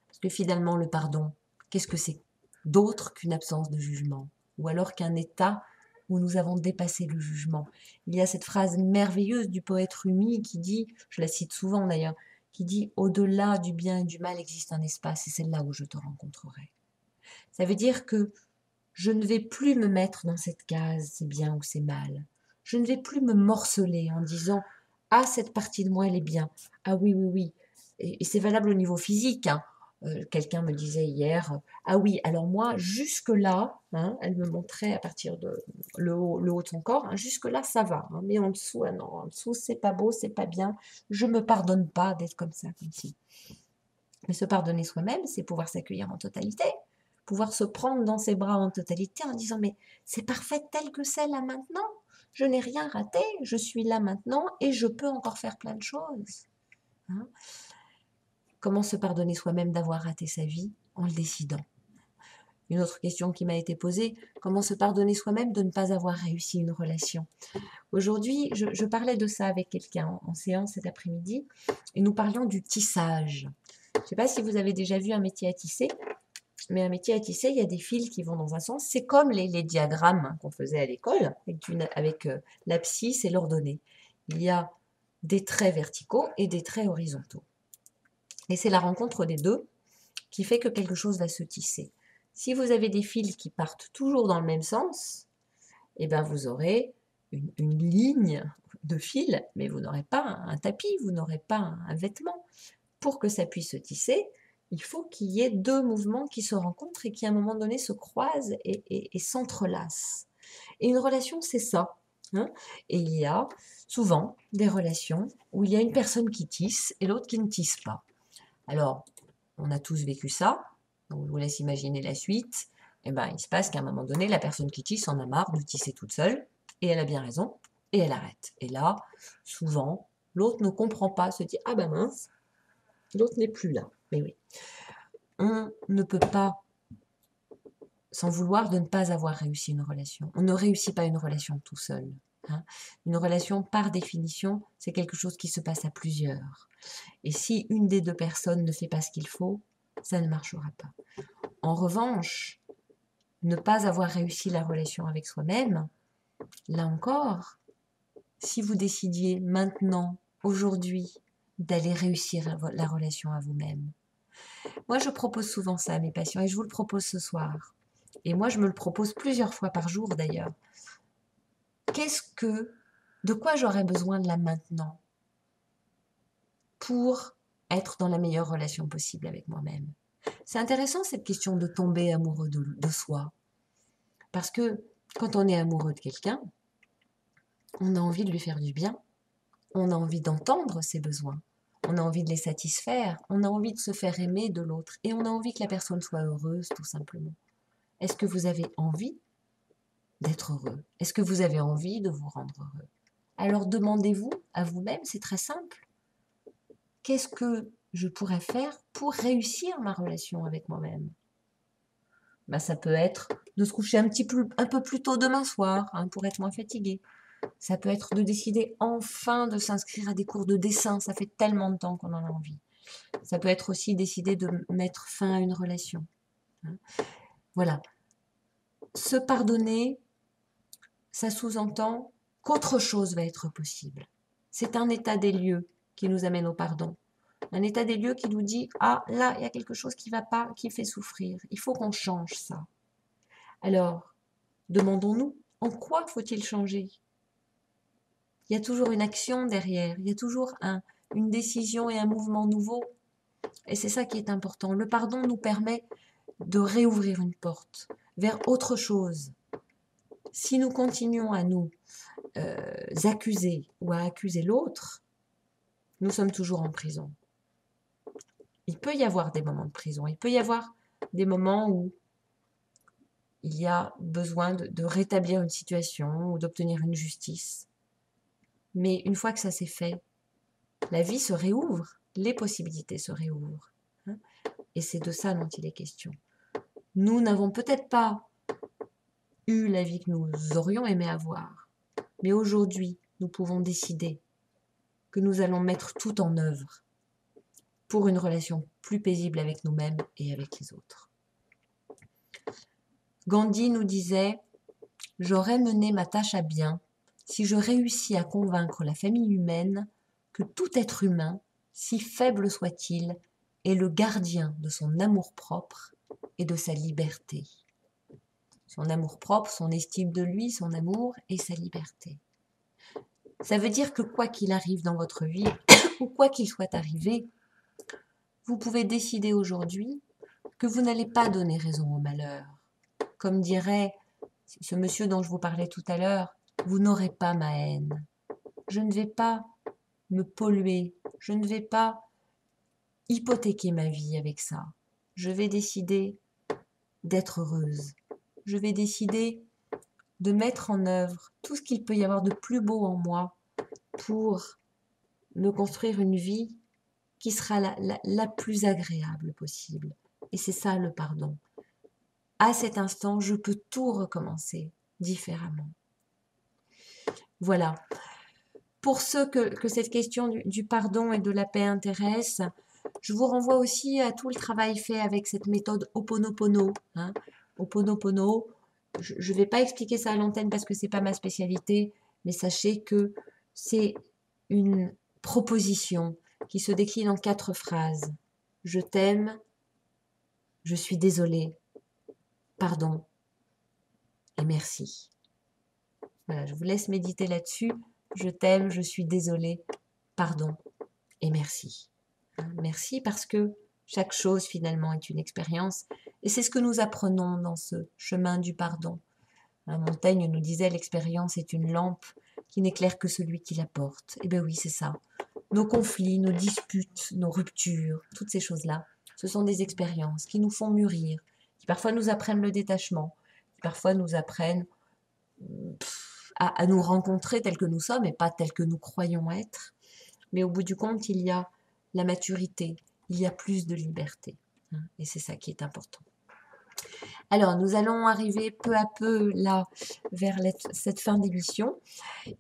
Parce que finalement, le pardon, qu'est-ce que c'est d'autre qu'une absence de jugement? Ou alors qu'un état où nous avons dépassé le jugement. Il y a cette phrase merveilleuse du poète Rumi qui dit, je la cite souvent d'ailleurs, qui dit « Au-delà du bien et du mal existe un espace et c'est là où je te rencontrerai ». Ça veut dire que je ne vais plus me mettre dans cette case, c'est bien ou c'est mal. Je ne vais plus me morceler en disant « Ah, cette partie de moi, elle est bien. Ah oui, oui, oui. » Et c'est valable au niveau physique, hein. Quelqu'un me disait hier, ah oui, alors moi, jusque-là, hein, elle me montrait à partir de le haut de son corps, hein, jusque-là, ça va, hein, mais en dessous, ah non, en dessous, c'est pas beau, c'est pas bien, je me pardonne pas d'être comme ça, comme ci. Mais se pardonner soi-même, c'est pouvoir s'accueillir en totalité, pouvoir se prendre dans ses bras en totalité en disant, mais c'est parfait tel que c'est là maintenant, je n'ai rien raté, je suis là maintenant et je peux encore faire plein de choses. Hein. Comment se pardonner soi-même d'avoir raté sa vie en le décidant? Une autre question qui m'a été posée, comment se pardonner soi-même de ne pas avoir réussi une relation? Aujourd'hui, je parlais de ça avec quelqu'un en séance cet après-midi et nous parlions du tissage. Je ne sais pas si vous avez déjà vu un métier à tisser, mais un métier à tisser, il y a des fils qui vont dans un sens. C'est comme les diagrammes qu'on faisait à l'école avec l'abscisse et l'ordonnée. Il y a des traits verticaux et des traits horizontaux. Et c'est la rencontre des deux qui fait que quelque chose va se tisser. Si vous avez des fils qui partent toujours dans le même sens, eh ben vous aurez une ligne de fil, mais vous n'aurez pas un tapis, vous n'aurez pas un vêtement. Pour que ça puisse se tisser, il faut qu'il y ait deux mouvements qui se rencontrent et qui à un moment donné se croisent et s'entrelacent. Et une relation, c'est ça. Hein, et il y a souvent des relations où il y a une personne qui tisse et l'autre qui ne tisse pas. Alors, on a tous vécu ça, donc je vous laisse imaginer la suite. Et ben, il se passe qu'à un moment donné, la personne qui tisse en a marre de tisser toute seule, et elle a bien raison, et elle arrête. Et là, souvent, l'autre ne comprend pas, se dit « Ah ben mince, l'autre n'est plus là. » Mais oui, on ne peut pas s'en vouloir de ne pas avoir réussi une relation. On ne réussit pas une relation tout seul. Hein. Une relation, par définition, c'est quelque chose qui se passe à plusieurs. Et si une des deux personnes ne fait pas ce qu'il faut, ça ne marchera pas. En revanche, ne pas avoir réussi la relation avec soi-même, là encore, si vous décidiez maintenant, aujourd'hui, d'aller réussir la relation à vous-même. Moi, je propose souvent ça à mes patients et je vous le propose ce soir. Et moi, je me le propose plusieurs fois par jour d'ailleurs. De quoi j'aurais besoin de là maintenant pour être dans la meilleure relation possible avec moi-même? C'est intéressant cette question de tomber amoureux de soi. Parce que quand on est amoureux de quelqu'un, on a envie de lui faire du bien, on a envie d'entendre ses besoins, on a envie de les satisfaire, on a envie de se faire aimer de l'autre et on a envie que la personne soit heureuse tout simplement. Est-ce que vous avez envie d'être heureux? Est-ce que vous avez envie de vous rendre heureux? Alors demandez-vous à vous-même, c'est très simple. Qu'est-ce que je pourrais faire pour réussir ma relation avec moi-même? Ben, ça peut être de se coucher un peu plus tôt demain soir, hein, pour être moins fatigué. Ça peut être de décider enfin de s'inscrire à des cours de dessin. Ça fait tellement de temps qu'on en a envie. Ça peut être aussi décider de mettre fin à une relation. Voilà. Se pardonner, ça sous-entend qu'autre chose va être possible. C'est un état des lieux qui nous amène au pardon. Un état des lieux qui nous dit « Ah, là, il y a quelque chose qui ne va pas, qui fait souffrir. Il faut qu'on change ça. » Alors, demandons-nous, en quoi faut-il changer? Il y a toujours une action derrière, il y a toujours une décision et un mouvement nouveau. Et c'est ça qui est important. Le pardon nous permet de réouvrir une porte vers autre chose. Si nous continuons à nous accuser ou à accuser l'autre, nous sommes toujours en prison. Il peut y avoir des moments de prison, il peut y avoir des moments où il y a besoin de rétablir une situation ou d'obtenir une justice. Mais une fois que ça s'est fait, la vie se réouvre, les possibilités se réouvrent. Et c'est de ça dont il est question. Nous n'avons peut-être pas eu la vie que nous aurions aimé avoir, mais aujourd'hui, nous pouvons décider que nous allons mettre tout en œuvre pour une relation plus paisible avec nous-mêmes et avec les autres. Gandhi nous disait « J'aurais mené ma tâche à bien si je réussis à convaincre la famille humaine que tout être humain, si faible soit-il, est le gardien de son amour-propre et de sa liberté. » Son amour-propre, son estime de lui, son amour et sa liberté. Ça veut dire que quoi qu'il arrive dans votre vie, ou quoi qu'il soit arrivé, vous pouvez décider aujourd'hui que vous n'allez pas donner raison au malheur. Comme dirait ce monsieur dont je vous parlais tout à l'heure, vous n'aurez pas ma haine. Je ne vais pas me polluer, je ne vais pas hypothéquer ma vie avec ça. Je vais décider d'être heureuse. Je vais décider de mettre en œuvre tout ce qu'il peut y avoir de plus beau en moi pour me construire une vie qui sera la plus agréable possible. Et c'est ça le pardon. À cet instant, je peux tout recommencer différemment. Voilà. Pour ceux que cette question du pardon et de la paix intéresse, je vous renvoie aussi à tout le travail fait avec cette méthode Ho'oponopono. Ho'oponopono, je ne vais pas expliquer ça à l'antenne parce que ce n'est pas ma spécialité, mais sachez que c'est une proposition qui se décline en 4 phrases. Je t'aime, je suis désolée, pardon et merci. Voilà, je vous laisse méditer là-dessus. Je t'aime, je suis désolée, pardon et merci. Merci parce que chaque chose finalement est une expérience et c'est ce que nous apprenons dans ce chemin du pardon. Montaigne nous disait l'expérience est une lampe qui n'éclaire que celui qui la porte. Eh bien oui, c'est ça. Nos conflits, nos disputes, nos ruptures, toutes ces choses-là, ce sont des expériences qui nous font mûrir, qui parfois nous apprennent le détachement, qui parfois nous apprennent à nous rencontrer tels que nous sommes et pas tels que nous croyons être. Mais au bout du compte, il y a la maturité, il y a plus de liberté. Et c'est ça qui est important. Alors, nous allons arriver peu à peu là vers cette fin d'émission.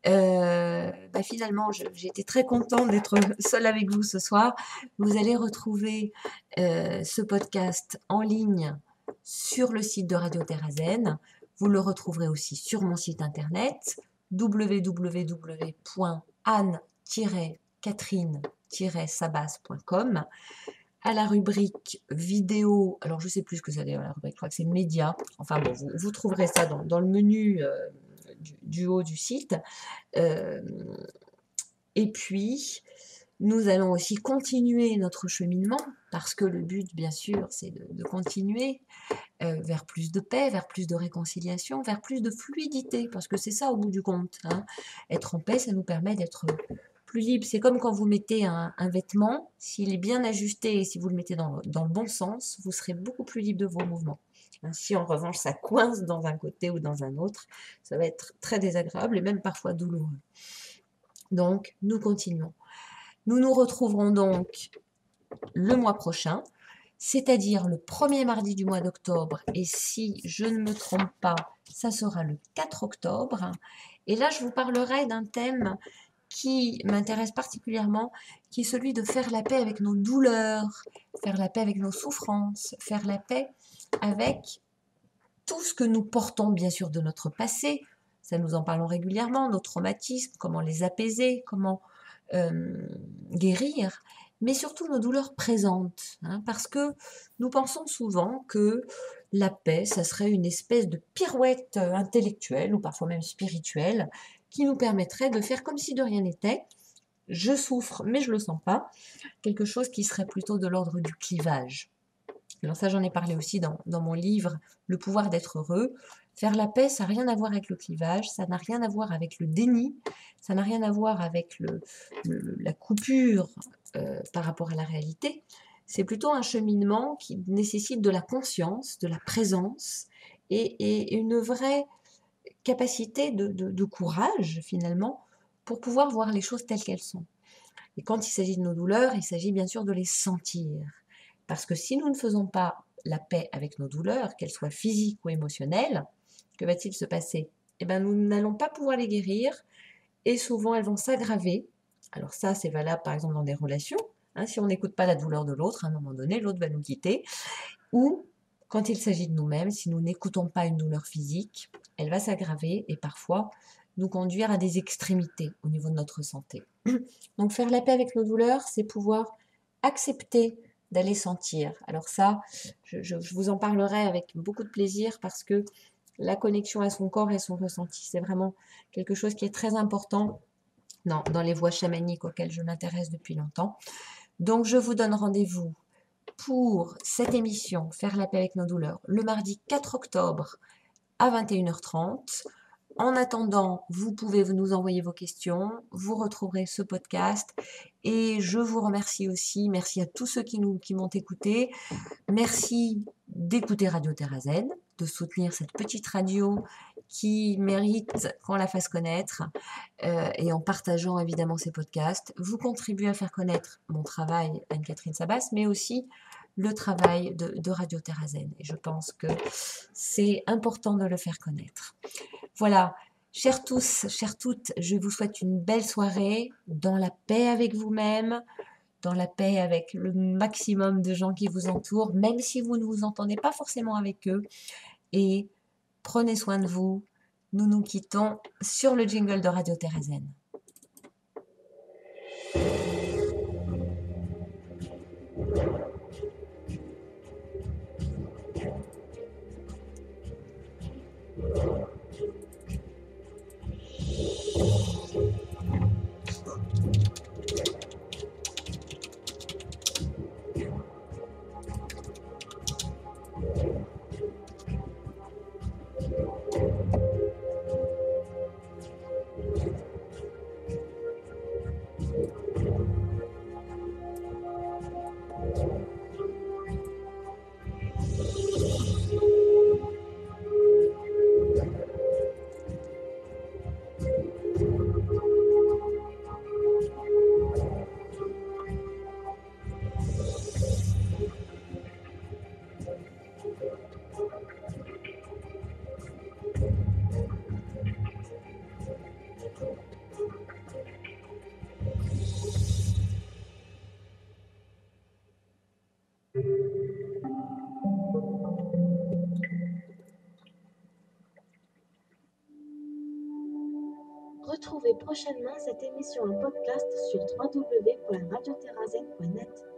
Finalement, j'ai été très contente d'être seule avec vous ce soir. Vous allez retrouver ce podcast en ligne sur le site de Radio Terrazen. Vous le retrouverez aussi sur mon site internet www.anne-catherine-sabas.com. À la rubrique vidéo, alors je ne sais plus ce que c'est d'ailleurs la rubrique, je crois que c'est médias. Enfin bon, vous trouverez ça dans le menu du haut du site. Et puis, nous allons aussi continuer notre cheminement, parce que le but, bien sûr, c'est de continuer vers plus de paix, vers plus de réconciliation, vers plus de fluidité, parce que c'est ça au bout du compte. Être en paix, ça nous permet d'être plus libre. C'est comme quand vous mettez un vêtement, s'il est bien ajusté et si vous le mettez dans le bon sens, vous serez beaucoup plus libre de vos mouvements. Si en revanche ça coince dans un côté ou dans un autre, ça va être très désagréable et même parfois douloureux. Donc, nous continuons. Nous nous retrouverons donc le mois prochain, c'est-à-dire le premier mardi du mois d'octobre, et si je ne me trompe pas, ça sera le 4 octobre. Et là, je vous parlerai d'un thème qui m'intéresse particulièrement, qui est celui de faire la paix avec nos douleurs, faire la paix avec nos souffrances, faire la paix avec tout ce que nous portons bien sûr de notre passé. Ça, nous en parlons régulièrement, nos traumatismes, comment les apaiser, comment guérir, mais surtout nos douleurs présentes, hein, parce que nous pensons souvent que la paix, ça serait une espèce de pirouette intellectuelle ou parfois même spirituelle qui nous permettrait de faire comme si de rien n'était. Je souffre, mais je ne le sens pas. Quelque chose qui serait plutôt de l'ordre du clivage. Alors ça, j'en ai parlé aussi dans mon livre « Le pouvoir d'être heureux ». Faire la paix, ça n'a rien à voir avec le clivage, ça n'a rien à voir avec le déni, ça n'a rien à voir avec la coupure par rapport à la réalité. C'est plutôt un cheminement qui nécessite de la conscience, de la présence et une vraie capacité de courage, finalement, pour pouvoir voir les choses telles qu'elles sont. Et quand il s'agit de nos douleurs, il s'agit bien sûr de les sentir. Parce que si nous ne faisons pas la paix avec nos douleurs, qu'elles soient physiques ou émotionnelles, que va-t-il se passer? Eh bien, nous n'allons pas pouvoir les guérir et souvent elles vont s'aggraver. Alors ça, c'est valable par exemple dans des relations. Hein, si on n'écoute pas la douleur de l'autre, à un moment donné, l'autre va nous quitter. Ou quand il s'agit de nous-mêmes, si nous n'écoutons pas une douleur physique, elle va s'aggraver et parfois nous conduire à des extrémités au niveau de notre santé. Donc faire la paix avec nos douleurs, c'est pouvoir accepter d'aller sentir. Alors ça, je vous en parlerai avec beaucoup de plaisir parce que la connexion à son corps et son ressenti, c'est vraiment quelque chose qui est très important dans les voies chamaniques auxquelles je m'intéresse depuis longtemps. Donc je vous donne rendez-vous pour cette émission Faire la paix avec nos douleurs le mardi 4 octobre à 21h30. En attendant, vous pouvez nous envoyer vos questions, vous retrouverez ce podcast et je vous remercie aussi, merci à tous ceux qui m'ont écouté, merci d'écouter Radio Terrazen, de soutenir cette petite radio qui mérite qu'on la fasse connaître et en partageant évidemment ces podcasts, vous contribuez à faire connaître mon travail, Anne-Catherine Sabas, mais aussi le travail de Radio Terrazen et je pense que c'est important de le faire connaître. Voilà, chers tous, chères toutes, je vous souhaite une belle soirée dans la paix avec vous-même, dans la paix avec le maximum de gens qui vous entourent, même si vous ne vous entendez pas forcément avec eux. Et prenez soin de vous. Nous nous quittons sur le jingle de Radio Terrazen. Retrouvez prochainement cette émission en podcast sur www.radioterrazen.net.